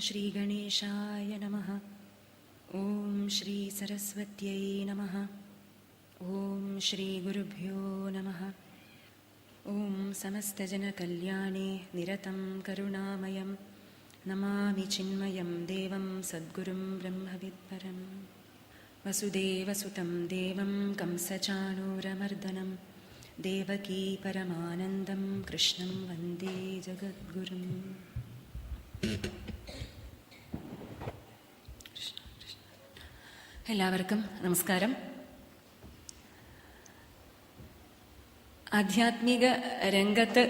श्रीगणेशाय नमः। ॐ श्री सरस्वत्यै नमः। ॐ श्रीगुरुभ्यो नमः। ॐ समस्तजनकल्याणे निरतं करुणामयं नमामि चिन्मयं देवं सद्गुरुं ब्रह्मविद्वरम्। वसुदेवसुतं देवं कंसचाणूरमर्दनं देवकी परमानन्दं कृष्णं वन्दे जगद्गुरुम्। എല്ലാവർക്കും നമസ്കാരം. ആധ്യാത്മിക രംഗത്ത്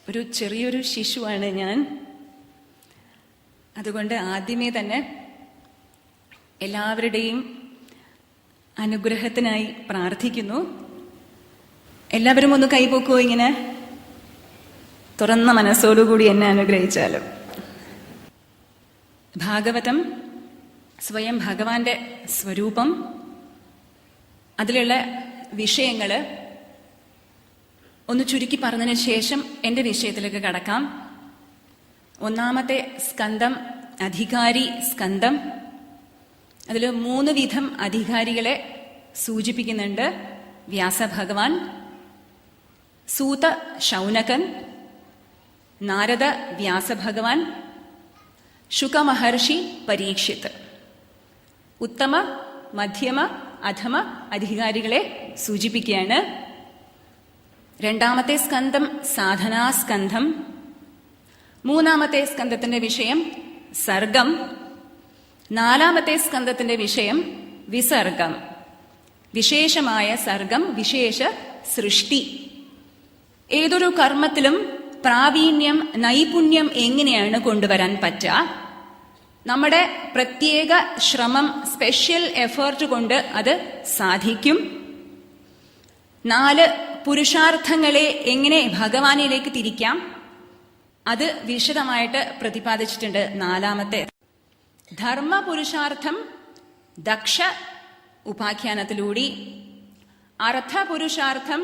ഒരു ചെറിയൊരു ശിശുവാണ് ഞാൻ. അതുകൊണ്ട് ആദ്യമേ തന്നെ എല്ലാവരുടെയും അനുഗ്രഹത്തിനായി പ്രാർത്ഥിക്കുന്നു. എല്ലാവരും ഒന്ന് കൈപോക്കോ, ഇങ്ങനെ തുറന്ന മനസ്സോടുകൂടി എന്നെ അനുഗ്രഹിച്ചാലും. ഭാഗവതം സ്വയം ഭഗവാന്റെ സ്വരൂപം, അതിലുള്ള വിഷയങ്ങൾ ഒന്ന് ചുരുക്കി പറഞ്ഞതിന് ശേഷം എൻ്റെ വിഷയത്തിലേക്ക് കടക്കാം. ഒന്നാമത്തെ സ്കന്ധം അധികാരി സ്കന്ധം. അതിൽ 3 വിധം അധികാരികളെ സൂചിപ്പിക്കുന്നുണ്ട്. വ്യാസഭഗവാൻ, സൂത ശൗനകൻ, നാരദ വ്യാസഭഗവാൻ, ശുകമഹർഷി പരീക്ഷിത്. ഉത്തമ, മധ്യമ, അധമ അധികാരികളെ സൂചിപ്പിക്കുകയാണ്. രണ്ടാമത്തെ സ്കന്ധം സാധനാസ്കന്ധം. മൂന്നാമത്തെ സ്കന്ധത്തിന്റെ വിഷയം സർഗം. നാലാമത്തെ സ്കന്ധത്തിന്റെ വിഷയം വിസർഗം. വിശേഷമായ സർഗം, വിശേഷ സൃഷ്ടി. ഏതൊരു കർമ്മത്തിലും പ്രാവീണ്യം, നൈപുണ്യം എങ്ങനെയാണ് കൊണ്ടുവരാൻ പറ്റുക? നമ്മുടെ പ്രത്യേക ശ്രമം, സ്പെഷ്യൽ എഫേർട്ട് കൊണ്ട് അത് സാധിക്കും. 4 പുരുഷാർത്ഥങ്ങളെ എങ്ങനെ ഭഗവാനിലേക്ക് തിരിക്കാം, അത് വിശദമായിട്ട് പ്രതിപാദിച്ചിട്ടുണ്ട്. നാലാമത്തെ ധർമ്മ പുരുഷാർത്ഥം ദക്ഷ ഉപാഖ്യാനത്തിലൂടെ, അർത്ഥ പുരുഷാർത്ഥം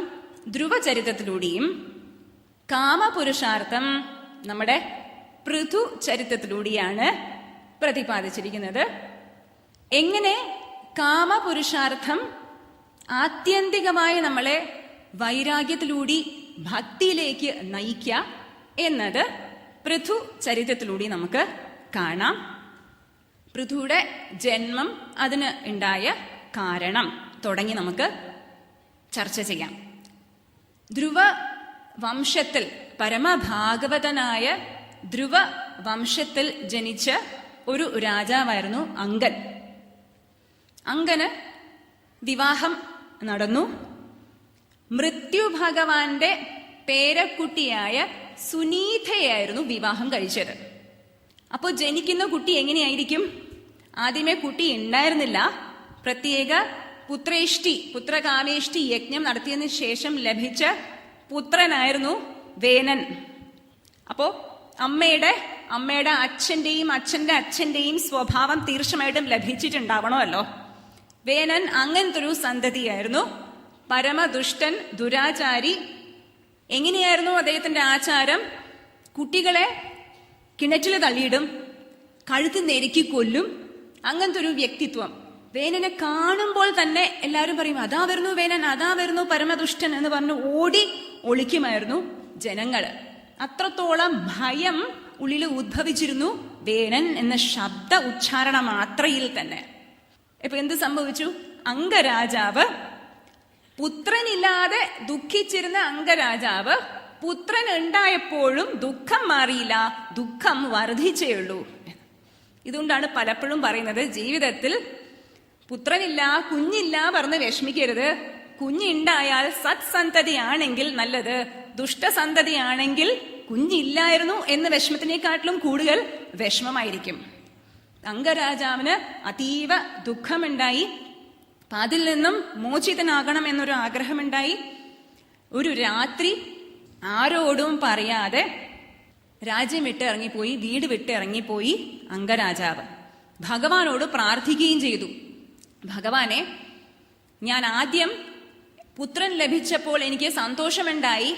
ധ്രുവചരിത്രത്തിലൂടെയും, കാമപുരുഷാർത്ഥം നമ്മുടെ പൃഥു ചരിത്രത്തിലൂടെയാണ് പ്രതിപാദിച്ചിരിക്കുന്നത്. എങ്ങനെ കാമപുരുഷാർത്ഥം ആത്യന്തികമായി നമ്മളെ വൈരാഗ്യത്തിലൂടെ ഭക്തിയിലേക്ക് നയിക്കുക എന്നത് പൃഥു ചരിത്രത്തിലൂടെ നമുക്ക് കാണാം. പൃഥുയുടെ ജന്മം, അതിന് ഉണ്ടായ കാരണം തുടങ്ങി നമുക്ക് ചർച്ച ചെയ്യാം. ധ്രുവ വംശത്തിൽ, പരമഭാഗവതനായ ധ്രുവ വംശത്തിൽ ജനിച്ച ഒരു രാജാവായിരുന്നു അങ്കൻ. അങ്കന് വിവാഹം നടന്നു. മൃത്യു ഭഗവാന്റെ പേരക്കുട്ടിയായ സുനീതയായിരുന്നു വിവാഹം കഴിച്ചത്. അപ്പോൾ ജനിക്കുന്ന കുട്ടി എങ്ങനെയായിരിക്കും? ആദ്യമേ കുട്ടി ഉണ്ടായിരുന്നില്ല. പ്രത്യേക പുത്രേഷ്ടി, പുത്രകാമേഷ്ടി യജ്ഞം നടത്തിയതിനു ശേഷം ലഭിച്ച പുത്രനായിരുന്നു വേനൻ. അപ്പോ അമ്മയുടെ അച്ഛന്റെയും അച്ഛന്റെ അച്ഛന്റെയും സ്വഭാവം തീർച്ചയായിട്ടും ലഭിച്ചിട്ടുണ്ടാവണമല്ലോ. വേനൻ അങ്ങനത്തെ ഒരു സന്തതിയായിരുന്നു. പരമദുഷ്ടൻ, ദുരാചാരി. എങ്ങനെയായിരുന്നു അദ്ദേഹത്തിന്റെ ആചാരം? കുട്ടികളെ കിണറ്റിൽ തള്ളിയിടും, കഴുത്ത് നെരുക്കി കൊല്ലും. അങ്ങനത്തെ ഒരു വ്യക്തിത്വം. വേനനെ കാണുമ്പോൾ തന്നെ എല്ലാവരും പറയും, അതാ വരുന്നു വേനൻ, അതാ വരുന്നു പരമദുഷ്ടൻ എന്ന് പറഞ്ഞു ഓടി ഒളിക്കുമായിരുന്നു ജനങ്ങള്. അത്രത്തോളം ഭയം ഉള്ളിൽ ഉദ്ഭവിച്ചിരുന്നു വേനൻ എന്ന ശബ്ദ ഉച്ചാരണ മാത്രയിൽ തന്നെ. ഇപ്പൊ എന്ത് സംഭവിച്ചു? അംഗരാജാവ്, പുത്രനില്ലാതെ ദുഃഖിച്ചിരുന്ന അംഗരാജാവ്, പുത്രൻ ഉണ്ടായപ്പോഴും ദുഃഖം മാറിയില്ല, ദുഃഖം വർദ്ധിച്ചേയുള്ളൂ. ഇതുകൊണ്ടാണ് പലപ്പോഴും പറയുന്നത്, ജീവിതത്തിൽ പുത്രനില്ല, കുഞ്ഞില്ല പറഞ്ഞ് വിഷമിക്കരുത്. കുഞ്ഞുണ്ടായാൽ സത്സന്തതിയാണെങ്കിൽ നല്ലത്, ദുഷ്ടസന്തതിയാണെങ്കിൽ കുഞ്ഞില്ലായിരുന്നു എന്ന വിഷമത്തിനെക്കാട്ടിലും കൂടുതൽ വിഷമമായിരിക്കും. അംഗരാജാവിന് അതീവ ദുഃഖമുണ്ടായി. അതിൽ നിന്നും മോചിതനാകണം എന്നൊരു ആഗ്രഹമുണ്ടായി. ഒരു രാത്രി ആരോടും പറയാതെ രാജ്യം വിട്ട് ഇറങ്ങിപ്പോയി, വീട് വിട്ട് ഇറങ്ങിപ്പോയി അംഗരാജാവ്. ഭഗവാനോട് പ്രാർത്ഥിക്കുകയും ചെയ്തു. ഭഗവാനെ, ഞാൻ ആദ്യം പുത്രൻ ലഭിച്ചപ്പോൾ എനിക്ക് സന്തോഷമുണ്ടായി.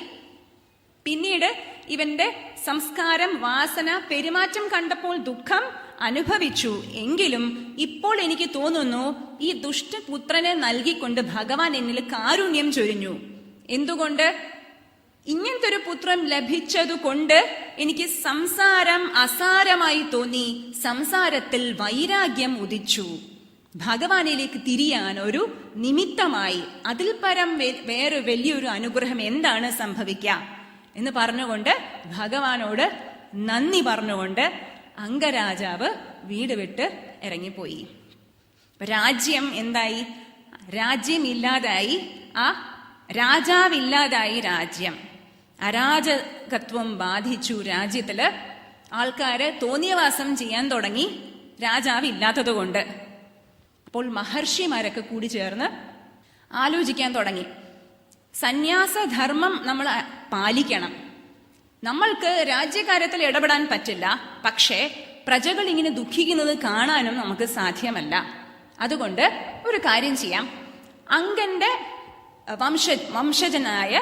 പിന്നീട് ഇവന്റെ സംസ്കാരം, വാസന, പെരുമാറ്റം കണ്ടപ്പോൾ ദുഃഖം അനുഭവിച്ചു. എങ്കിലും ഇപ്പോൾ എനിക്ക് തോന്നുന്നു ഈ ദുഷ്ടപുത്രനെ നൽകിക്കൊണ്ട് ഭഗവാൻ എന്നിൽ കാരുണ്യം ചൊരിഞ്ഞു. എന്തുകൊണ്ട്? ഇങ്ങനത്തെ ഒരു പുത്രൻ ലഭിച്ചതുകൊണ്ട് എനിക്ക് സംസാരം അസാരമായി തോന്നി, സംസാരത്തിൽ വൈരാഗ്യം ഉദിച്ചു. ഭഗവാനിലേക്ക് തിരിയാൻ ഒരു നിമിത്തമായി. അതിൽ പരം വേറെ വലിയൊരു അനുഗ്രഹം എന്താണ് സംഭവിക്കുക എന്ന് പറഞ്ഞുകൊണ്ട് ഭഗവാനോട് നന്ദി പറഞ്ഞുകൊണ്ട് അംഗരാജാവ് വീട് വിട്ട് ഇറങ്ങിപ്പോയി. രാജ്യം എന്തായി? രാജ്യം ഇല്ലാതായി. ആ രാജാവില്ലാതായി. രാജ്യം അരാജകത്വം ബാധിച്ചു. രാജ്യത്തില് ആൾക്കാര് തോന്നിയവാസം ചെയ്യാൻ തുടങ്ങി, രാജാവ് ഇല്ലാത്തത് കൊണ്ട്. അപ്പോൾ മഹർഷിമാരൊക്കെ കൂടി ചേർന്ന് ആലോചിക്കാൻ തുടങ്ങി, സന്യാസധർമ്മം നമ്മൾ പാലിക്കണം. നമ്മൾക്ക് രാജ്യകാര്യത്തിൽ ഇടപെടാൻ പറ്റില്ല, പക്ഷേ പ്രജകൾ ഇങ്ങനെ ദുഃഖിക്കുന്നത് കാണാനും നമുക്ക് സാധ്യമല്ല. അതുകൊണ്ട് ഒരു കാര്യം ചെയ്യാം, അങ്കന്റെ വംശജനായ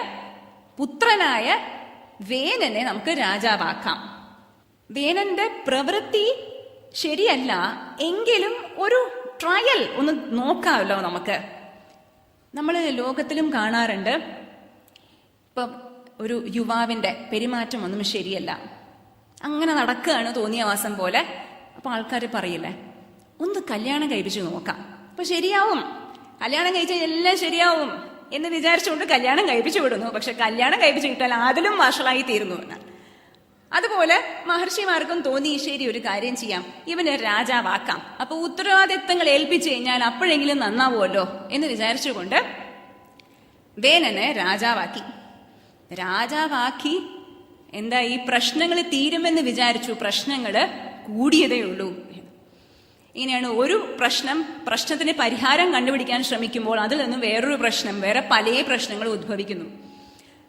പുത്രനായ വേനനെ നമുക്ക് രാജാവാക്കാം. വേനന്റെ പ്രവൃത്തി ശരിയല്ല, എങ്കിലും ഒരു ട്രയൽ ഒന്ന് നോക്കാമല്ലോ നമുക്ക്. നമ്മൾ ലോകത്തിലും കാണാറുണ്ട്, ഇപ്പം ഒരു യുവാവിന്റെ പെരുമാറ്റം ഒന്നും ശരിയല്ല, അങ്ങനെ നടക്കുകയാണ് തോന്നിയവാസം പോലെ. അപ്പൊ ആൾക്കാർ പറയില്ലേ, ഒന്ന് കല്യാണം കഴിപ്പിച്ചു നോക്കാം, അപ്പൊ ശരിയാവും, കല്യാണം കഴിച്ചാൽ എല്ലാം ശരിയാവും എന്ന് വിചാരിച്ചുകൊണ്ട് കല്യാണം കഴിപ്പിച്ചു വിടുന്നു. പക്ഷെ കല്യാണം കഴിപ്പിച്ചു കിട്ടാൻ അതിലും വഷളായി തീരുന്നു എന്ന്. അതുപോലെ മഹർഷിമാർക്കും തോന്നി, ശരി ഒരു കാര്യം ചെയ്യാം, ഇവന് രാജാവാക്കാം, അപ്പൊ ഉത്തരവാദിത്തങ്ങൾ ഏൽപ്പിച്ചു കഴിഞ്ഞാൽ അപ്പോഴെങ്കിലും നന്നാവുമല്ലോ എന്ന് വിചാരിച്ചുകൊണ്ട് വേനനെ രാജാവാക്കി. രാജാവാക്കി എന്താ, ഈ പ്രശ്നങ്ങൾ തീരുമെന്ന് വിചാരിച്ചു, പ്രശ്നങ്ങൾ കൂടിയതേ ഉള്ളൂ. ഇങ്ങനെയാണ് ഒരു പ്രശ്നത്തിന് പരിഹാരം കണ്ടുപിടിക്കാൻ ശ്രമിക്കുമ്പോൾ അതിൽ നിന്നും വേറൊരു പ്രശ്നം, വേറെ പല പ്രശ്നങ്ങൾ ഉദ്ഭവിക്കുന്നു.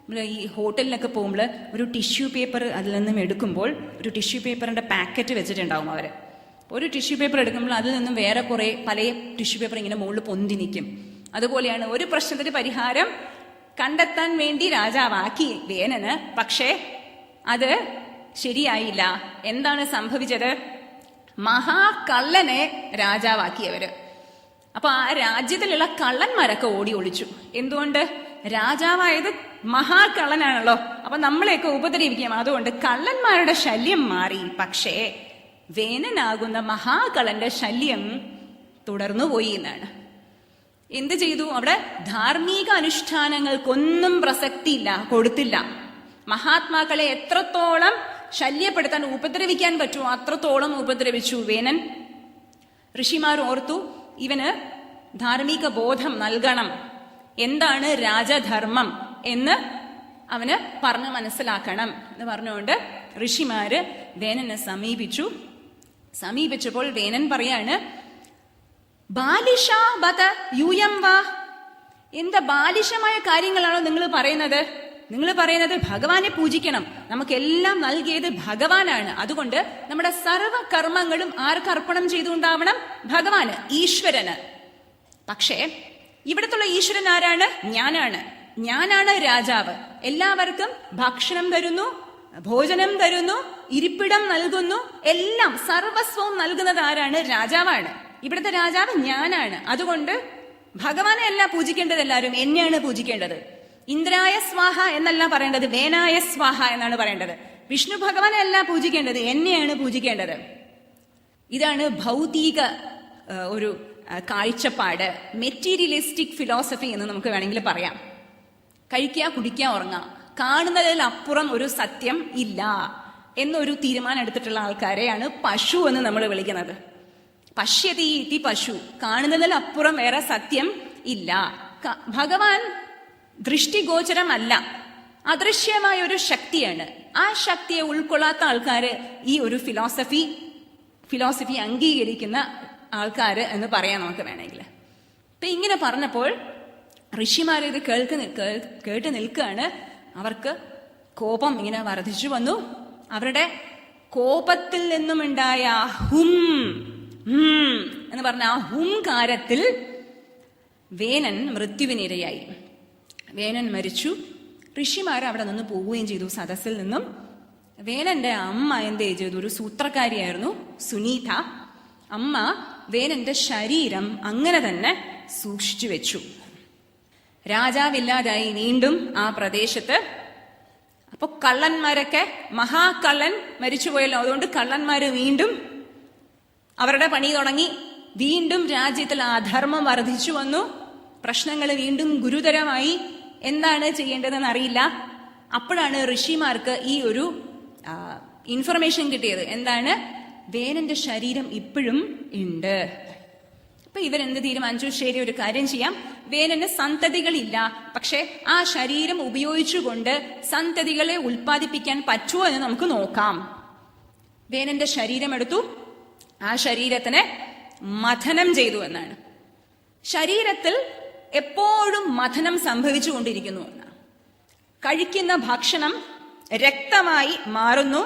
നമ്മൾ ഈ ഹോട്ടലിലൊക്കെ പോകുമ്പോൾ ഒരു ടിഷ്യൂ പേപ്പർ അതിൽ നിന്നും എടുക്കുമ്പോൾ ഒരു ടിഷ്യൂ പേപ്പറിന്റെ പാക്കറ്റ് വെച്ചിട്ടുണ്ടാവും അവർ. ഒരു ടിഷ്യൂ പേപ്പർ എടുക്കുമ്പോൾ അതിൽ നിന്നും വേറെ കുറെ പല ടിഷ്യൂ പേപ്പർ ഇങ്ങനെ മുകളിൽ പൊന്തി നിൽക്കും. അതുപോലെയാണ് ഒരു പ്രശ്നത്തിന് പരിഹാരം കണ്ടെത്താൻ വേണ്ടി രാജാവാക്കി വേനന്. പക്ഷേ അത് ശരിയായില്ല. എന്താണ് സംഭവിച്ചത്? മഹാകള്ളനെ രാജാവാക്കിയവര്. അപ്പൊ ആ രാജ്യത്തിലുള്ള കള്ളന്മാരൊക്കെ ഓടി ഒളിച്ചു. എന്തുകൊണ്ട്? രാജാവായത് മഹാകള്ളനാണല്ലോ, അപ്പൊ നമ്മളെയൊക്കെ ഉപദ്രവിക്കാം. അതുകൊണ്ട് കള്ളന്മാരുടെ ശല്യം മാറി. പക്ഷേ വേനനാകുന്ന മഹാകള്ളന്റെ ശല്യം തുടർന്നുപോയി എന്നാണ്. എന്ത് ചെയ്തു? അവിടെ ധാർമ്മിക അനുഷ്ഠാനങ്ങൾക്കൊന്നും പ്രസക്തിയില്ല, കൊടുത്തില്ല. മഹാത്മാക്കളെ എത്രത്തോളം ശല്യപ്പെടുത്താൻ, ഉപദ്രവിക്കാൻ പറ്റുമോ അത്രത്തോളം ഉപദ്രവിച്ചു വേനൻ. ഋഷിമാർ ഓർത്തു, ഇവന് ധാർമ്മിക ബോധം നൽകണം, എന്താണ് രാജധർമ്മം എന്ന് അവന് പറഞ്ഞു മനസ്സിലാക്കണം എന്ന് പറഞ്ഞുകൊണ്ട് ഋഷിമാര് വേനനെ സമീപിച്ചപ്പോൾ വേനൻ പറയാണ്, ബാലിഷാ ബത യൂയം വാ. എന്താ ബാലിഷമായ കാര്യങ്ങളാണോ നിങ്ങൾ പറയുന്നത്? നിങ്ങൾ പറയുന്നത് ഭഗവാനെ പൂജിക്കണം, നമുക്കെല്ലാം നൽകിയത് ഭഗവാനാണ്. അതുകൊണ്ട് നമ്മുടെ സർവകർമ്മങ്ങളും ആർക്ക് അർപ്പണം ചെയ്തുകൊണ്ടാവണം? ഭഗവാന്, ഈശ്വരന്. പക്ഷേ ഇവിടത്തുള്ള ഈശ്വരൻ ആരാണ്? ഞാനാണ് രാജാവ്. എല്ലാവർക്കും ഭക്ഷണം തരുന്നു, ഭോജനം തരുന്നു, ഇരിപ്പിടം നൽകുന്നു, എല്ലാം സർവസ്വവും നൽകുന്നത് ആരാണ്? രാജാവാണ്. ഇവിടുത്തെ രാജാവ് ഞാനാണ്. അതുകൊണ്ട് ഭഗവാനെ അല്ല പൂജിക്കേണ്ടത്, എല്ലാവരും എന്നെയാണ് പൂജിക്കേണ്ടത്. ഇന്ദ്രായ സ്വാഹ എന്നല്ല പറയേണ്ടത്, വേനായ സ്വാഹ എന്നാണ് പറയേണ്ടത്. വിഷ്ണു ഭഗവാനെ അല്ല പൂജിക്കേണ്ടത്, എന്നെയാണ് പൂജിക്കേണ്ടത്. ഇതാണ് ഭൗതിക ഒരു കാഴ്ചപ്പാട്, മെറ്റീരിയലിസ്റ്റിക് ഫിലോസഫി എന്ന് നമുക്ക് വേണമെങ്കിൽ പറയാം. കഴിക്കുക, കുടിക്കുക, ഉറങ്ങുക, കാണുന്നതിൽ അപ്പുറം ഒരു സത്യം ഇല്ല എന്നൊരു തീരുമാനം എടുത്തിട്ടുള്ള ആൾക്കാരെയാണ് പശു എന്ന് നമ്മൾ വിളിക്കുന്നത്. പശ്യതി ഇതി പശു, കാണുന്നതിൽ അപ്പുറം വേറെ സത്യം ഇല്ല. ഭഗവാൻ ദൃഷ്ടിഗോചരമല്ല, അദൃശ്യമായ ഒരു ശക്തിയാണ്. ആ ശക്തിയെ ഉൾക്കൊള്ളാത്ത ആൾക്കാര് ഈ ഒരു ഫിലോസഫി അംഗീകരിക്കുന്ന ആൾക്കാര് എന്ന് പറയാം നമുക്ക് വേണമെങ്കിൽ. അപ്പൊ ഇങ്ങനെ പറഞ്ഞപ്പോൾ ഋഷിമാർ ഇത് കേട്ട് നിൽക്കുകയാണ്. അവർക്ക് കോപം ഇങ്ങനെ വർദ്ധിച്ചു വന്നു. അവരുടെ കോപത്തിൽ നിന്നുമുണ്ടായ ഹും എന്ന് പറഞ്ഞ ആ ഹുംകാരത്തിൽ വേനൻ മൃത്യുവിനിരയായി. വേനൻ മരിച്ചു. ഋഷിമാർ അവിടെ നിന്ന് പോവുകയും ചെയ്തു സദസ്സിൽ നിന്നും. വേനന്റെ അമ്മ എന്ത് ചെയ്തു? ഒരു സൂത്രക്കാരിയായിരുന്നു സുനീത. അമ്മ വേനന്റെ ശരീരം അങ്ങനെ തന്നെ സൂക്ഷിച്ചു വെച്ചു. രാജാവില്ലാതായി വീണ്ടും ആ പ്രദേശത്ത്. അപ്പൊ കള്ളന്മാരൊക്കെ, മഹാകള്ളൻ മരിച്ചുപോയല്ലോ, അതുകൊണ്ട് കള്ളന്മാര് വീണ്ടും അവരുടെ പണി തുടങ്ങി. വീണ്ടും രാജ്യത്തിൽ അധർമ്മം വർദ്ധിച്ചു വന്നു. പ്രശ്നങ്ങൾ വീണ്ടും ഗുരുതരമായി. എന്താണ് ചെയ്യേണ്ടതെന്ന് അറിയില്ല. അപ്പോഴാണ് ഋഷിമാർക്ക് ഈ ഒരു ഇൻഫർമേഷൻ കിട്ടിയത്. എന്താണ്? വേനന്റെ ശരീരം ഇപ്പോഴും ഉണ്ട്. അപ്പൊ ഇവരെന്ത് തീരുമാനിച്ചു? ശരി, ഒരു കാര്യം ചെയ്യാം. വേനന് സന്തതികളില്ല, പക്ഷെ ആ ശരീരം ഉപയോഗിച്ചുകൊണ്ട് സന്തതികളെ ഉൽപ്പാദിപ്പിക്കാൻ പറ്റുമോ എന്ന് നമുക്ക് നോക്കാം. വേനന്റെ ശരീരം എടുത്തു. ആ ശരീരത്തിനെ മഥനം ചെയ്തു എന്നാണ്. ശരീരത്തിൽ എപ്പോഴും മഥനം സംഭവിച്ചുകൊണ്ടിരിക്കുന്നു എന്നാണ്. കഴിക്കുന്ന ഭക്ഷണം രക്തമായി മാറുന്നു.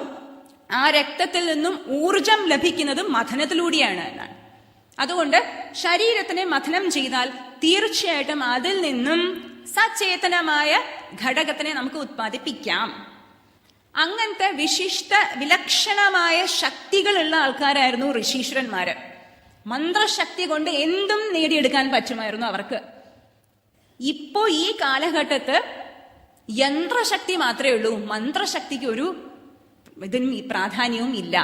ആ രക്തത്തിൽ നിന്നും ഊർജം ലഭിക്കുന്നത് മഥനത്തിലൂടെയാണ് എന്നാണ്. അതുകൊണ്ട് ശരീരത്തിനെ മഥനം ചെയ്താൽ തീർച്ചയായിട്ടും അതിൽ നിന്നും സചേതനമായ ഘടകത്തിനെ നമുക്ക് ഉത്പാദിപ്പിക്കാം. അങ്ങനത്തെ വിലക്ഷണമായ ശക്തികളുള്ള ആൾക്കാരായിരുന്നു ഋഷീശ്വരന്മാര്. മന്ത്രശക്തി കൊണ്ട് എന്തും നേടിയെടുക്കാൻ പറ്റുമായിരുന്നു അവർക്ക്. ഇപ്പോ ഈ കാലഘട്ടത്ത് യന്ത്രശക്തി മാത്രമേ ഉള്ളൂ, മന്ത്രശക്തിക്ക് ഒരു ഇതിനും പ്രാധാന്യവും ഇല്ല.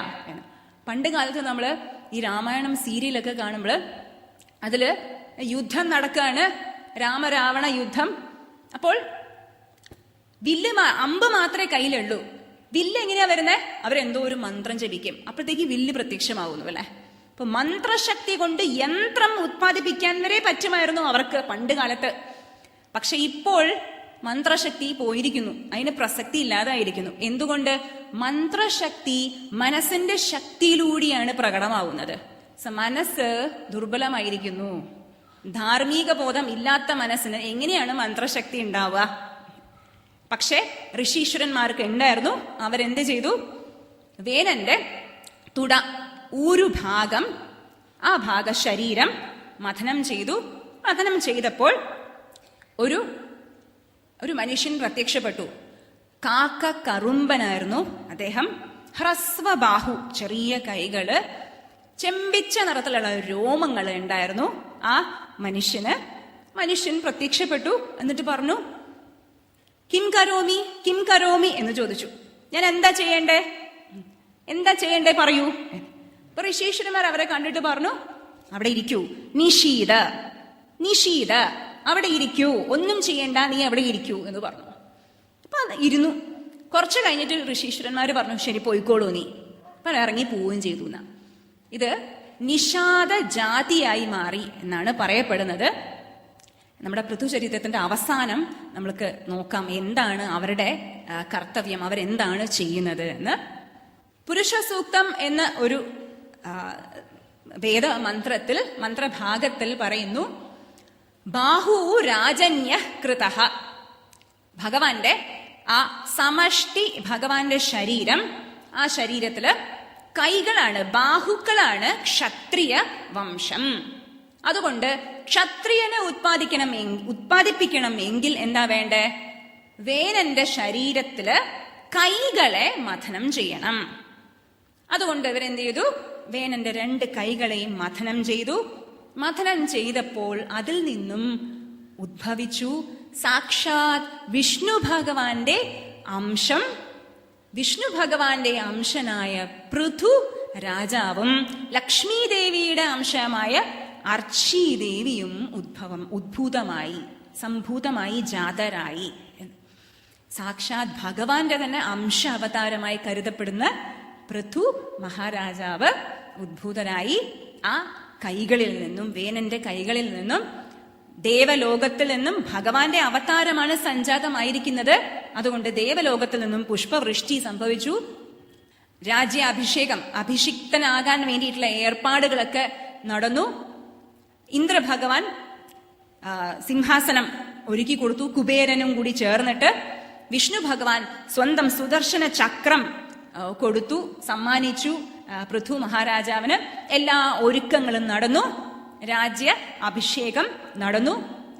പണ്ട് കാലത്ത് നമ്മള് ഈ രാമായണം സീരിയലൊക്കെ കാണുമ്പോൾ അതില് യുദ്ധം നടക്കാണ്, രാമരാവണ യുദ്ധം. അപ്പോൾ അമ്പ് മാത്രമേ കയ്യിലുള്ളൂ. വില്ല് എങ്ങനെയാ വരുന്നത്? അവരെന്തോ ഒരു മന്ത്രം ജപിക്കും, അപ്പോഴത്തേക്ക് വില്ല് പ്രത്യക്ഷമാവുന്നു അല്ലെ. അപ്പൊ മന്ത്രശക്തി കൊണ്ട് യന്ത്രം ഉത്പാദിപ്പിക്കാൻ വരെ പറ്റുമായിരുന്നു അവർക്ക് പണ്ട് കാലത്ത്. പക്ഷെ ഇപ്പോൾ മന്ത്രശക്തി പോയിരിക്കുന്നു, അതിന് പ്രസക്തി ഇല്ലാതായിരിക്കുന്നു. എന്തുകൊണ്ട്? മന്ത്രശക്തി മനസ്സിന്റെ ശക്തിയിലൂടെയാണ് പ്രകടമാവുന്നത്. മനസ്സ് ദുർബലമായിരിക്കുന്നു. ധാർമ്മിക ബോധം ഇല്ലാത്ത മനസ്സിന് എങ്ങനെയാണ് മന്ത്രശക്തി ഉണ്ടാവുക? പക്ഷെ ഋഷീശ്വരന്മാർക്ക് ഉണ്ടായിരുന്നു. അവരെന്ത് ചെയ്തു? വേനന്റെ ഒരു ഭാഗം, ആ ഭാഗ ശരീരം മഥനം ചെയ്തു. മഥനം ചെയ്തപ്പോൾ ഒരു മനുഷ്യൻ പ്രത്യക്ഷപ്പെട്ടു. കാക്ക കറുമ്പനായിരുന്നു അദ്ദേഹം. ഹ്രസ്വബാഹു, ചെറിയ കൈകള്, ചെമ്പിച്ച നിറത്തിലുള്ള രോമങ്ങൾ ഉണ്ടായിരുന്നു ആ മനുഷ്യൻ പ്രത്യക്ഷപ്പെട്ടു. എന്നിട്ട് പറഞ്ഞു, കിം കരോമി എന്ന് ചോദിച്ചു. ഞാൻ എന്താ ചെയ്യണ്ടേ പറയൂ. അപ്പൊ ഋഷീശ്വരന്മാർ അവരെ കണ്ടിട്ട് പറഞ്ഞു, അവിടെ ഇരിക്കൂ, നിഷീദ അവിടെ ഇരിക്കൂ, ഒന്നും ചെയ്യണ്ട, നീ അവിടെ ഇരിക്കൂ എന്ന് പറഞ്ഞു. അപ്പൊ ഇരുന്നു. കുറച്ച് കഴിഞ്ഞിട്ട് ഋഷീശ്വരന്മാര് പറഞ്ഞു, ശരി പോയിക്കോളൂ നീ. അപ്പൊ ഇറങ്ങി പോവുകയും ചെയ്തു. ഇത് നിഷാദ ജാതിയായി മാറി എന്നാണ് പറയപ്പെടുന്നത്. നമ്മുടെ പൃഥുചരിത്രത്തിന്റെ അവസാനം നമ്മൾക്ക് നോക്കാം എന്താണ് അവരുടെ കർത്തവ്യം, അവരെന്താണ് ചെയ്യുന്നത് എന്ന്. പുരുഷ സൂക്തം എന്ന ഒരു മന്ത്രഭാഗത്തിൽ പറയുന്നു, ബാഹു രാജന്യ കൃതഃ. ഭഗവാന്റെ ആ സമഷ്ടി, ഭഗവാന്റെ ശരീരം, ആ ശരീരത്തില് കൈകളാണ്, ബാഹുക്കളാണ് ക്ഷത്രിയ വംശം. അതുകൊണ്ട് ക്ഷത്രിയനെ ഉത്പാദിപ്പിക്കണം എങ്കിൽ എന്താ വേണ്ടേ? വേനന്റെ ശരീരത്തില് കൈകളെ മഥനം ചെയ്യണം. അതുകൊണ്ട് ഇവരെന്ത് ചെയ്തു? വേനന്റെ 2 കൈകളെയും മഥനം ചെയ്തു. മഥനം ചെയ്തപ്പോൾ അതിൽ നിന്നും ഉദ്ഭവിച്ചു സാക്ഷാത് വിഷ്ണു ഭഗവാന്റെ അംശം. വിഷ്ണു ഭഗവാന്റെ അംശനായ പൃഥു രാജാവും ലക്ഷ്മി ദേവിയുടെ അംശമായ അർച്ചീദേവിയും സംഭൂതമായി ജാതരായി. സാക്ഷാത് ഭഗവാന്റെ തന്നെ അംശ അവതാരമായി കരുതപ്പെടുന്ന പൃഥു മഹാരാജാവ് ഉദ്ഭൂതരായി. ആ കൈകളിൽ നിന്നും, വേനന്റെ കൈകളിൽ നിന്നും, ദേവലോകത്തിൽ നിന്നും, ഭഗവാന്റെ അവതാരമാണ് സഞ്ജാതമായിരിക്കുന്നത്. അതുകൊണ്ട് ദേവലോകത്തിൽ നിന്നും പുഷ്പവൃഷ്ടി സംഭവിച്ചു. അഭിഷിക്തനാകാൻ വേണ്ടിയിട്ടുള്ള ഏർപ്പാടുകളൊക്കെ നടന്നു. ഇന്ദ്രഭഗവാൻ സിംഹാസനം ഒരുക്കി കൊടുത്തു, കുബേരനും കൂടി ചേർന്നിട്ട്. വിഷ്ണു ഭഗവാൻ സ്വന്തം സുദർശന ചക്രം കൊടുത്തു, സമ്മാനിച്ചു പൃഥു മഹാരാജാവിന്. എല്ലാ ഒരുക്കങ്ങളും നടന്നു. രാജ്യ അഭിഷേകം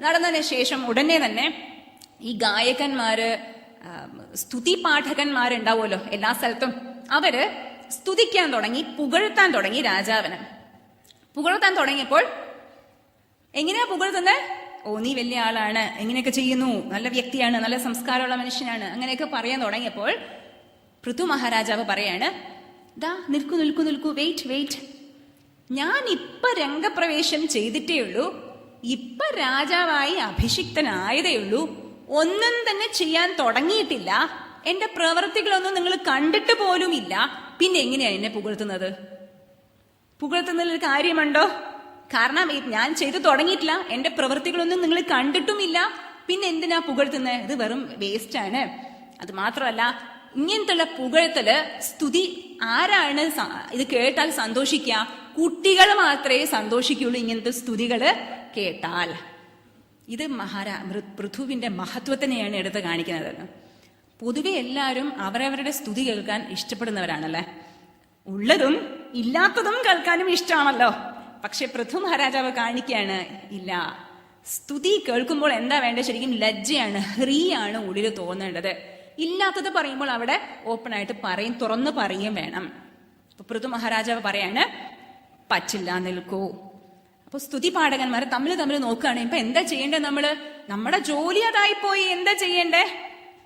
നടന്നതിന് ശേഷം ഉടനെ തന്നെ ഈ ഗായകന്മാര്, സ്തുതി പാഠകന്മാരുണ്ടാവുമല്ലോ എല്ലാ സ്ഥലത്തും. അവര് സ്തുതിക്കാൻ തുടങ്ങി, പുകഴ്ത്താൻ തുടങ്ങി രാജാവിന്. പുകഴ്ത്താൻ തുടങ്ങിയപ്പോൾ എങ്ങനെയാ പുകഴ്ത്തുന്നത്? ഓ, നീ വലിയ ആളാണ്, എങ്ങനെയൊക്കെ ചെയ്യുന്നു, നല്ല വ്യക്തിയാണ്, നല്ല സംസ്കാരമുള്ള മനുഷ്യനാണ്, അങ്ങനെയൊക്കെ പറയാൻ തുടങ്ങിയപ്പോൾ പൃഥു മഹാരാജാവ് പറയാണ്, ദാ നിൽക്കൂ നിൽക്കൂ നിൽക്കൂ, വെയിറ്റ് വെയിറ്റ്, ഞാൻ ഇപ്പൊ രംഗപ്രവേശം ചെയ്തിട്ടേ ഉള്ളൂ, ഇപ്പൊ രാജാവായി അഭിഷിക്തനായതേ ഉള്ളൂ, ഒന്നും തന്നെ ചെയ്യാൻ തുടങ്ങിയിട്ടില്ല, എന്റെ പ്രവൃത്തികളൊന്നും നിങ്ങൾ കണ്ടിട്ട് പോലുമില്ല, പിന്നെ എങ്ങനെയാ എന്നെ പുകഴ്ത്തുന്നത്? പുകഴ്ത്തുന്നതിൽ കാര്യമുണ്ടോ? കാരണം ഞാൻ ചെയ്തു തുടങ്ങിയിട്ടില്ല, എന്റെ പ്രവൃത്തികളൊന്നും നിങ്ങൾ കണ്ടിട്ടുമില്ല, പിന്നെ എന്തിനാ പുകഴ്ത്തുന്നത്? ഇത് വെറും വേസ്റ്റ് ആണ്. അത് മാത്രമല്ല, ഇങ്ങനത്തുള്ള പുകഴ്ത്തല്, സ്തുതി ആരാണ് ഇത് കേട്ടാൽ സന്തോഷിക്കുക? കുട്ടികൾ മാത്രമേ സന്തോഷിക്കുള്ളൂ ഇങ്ങനത്തെ സ്തുതികള് കേട്ടാൽ. ഇത് പൃഥുവിന്റെ മഹത്വത്തിനെയാണ് എടുത്ത് കാണിക്കുന്നത്. പൊതുവെ എല്ലാവരും അവരവരുടെ സ്തുതി കേൾക്കാൻ ഇഷ്ടപ്പെടുന്നവരാണല്ലേ. ഉള്ളതും ഇല്ലാത്തതും കേൾക്കാനും ഇഷ്ടമാണല്ലോ. പക്ഷെ പൃഥു മഹാരാജാവ് കാണിക്കുകയാണ്, ഇല്ല, സ്തുതി കേൾക്കുമ്പോൾ എന്താ വേണ്ടത്? ശരിക്കും ലജ്ജയാണ്, ഹ്രീയാണ് ഉള്ളിൽ തോന്നേണ്ടത്. ഇല്ലാത്തത് പറയുമ്പോൾ അവിടെ ഓപ്പൺ ആയിട്ട് പറയും, തുറന്നു പറയുകയും വേണം. അപ്പൊ പൃഥു മഹാരാജാവ് പറയാണ്, പറ്റില്ല, നിൽക്കൂ. അപ്പൊ സ്തുതി പാഠകന്മാർ തമ്മിൽ നോക്കുകയാണ്. ഇപ്പൊ എന്താ ചെയ്യേണ്ടത്? നമ്മുടെ ജോലി അതായിപ്പോയി, എന്താ ചെയ്യണ്ടേ?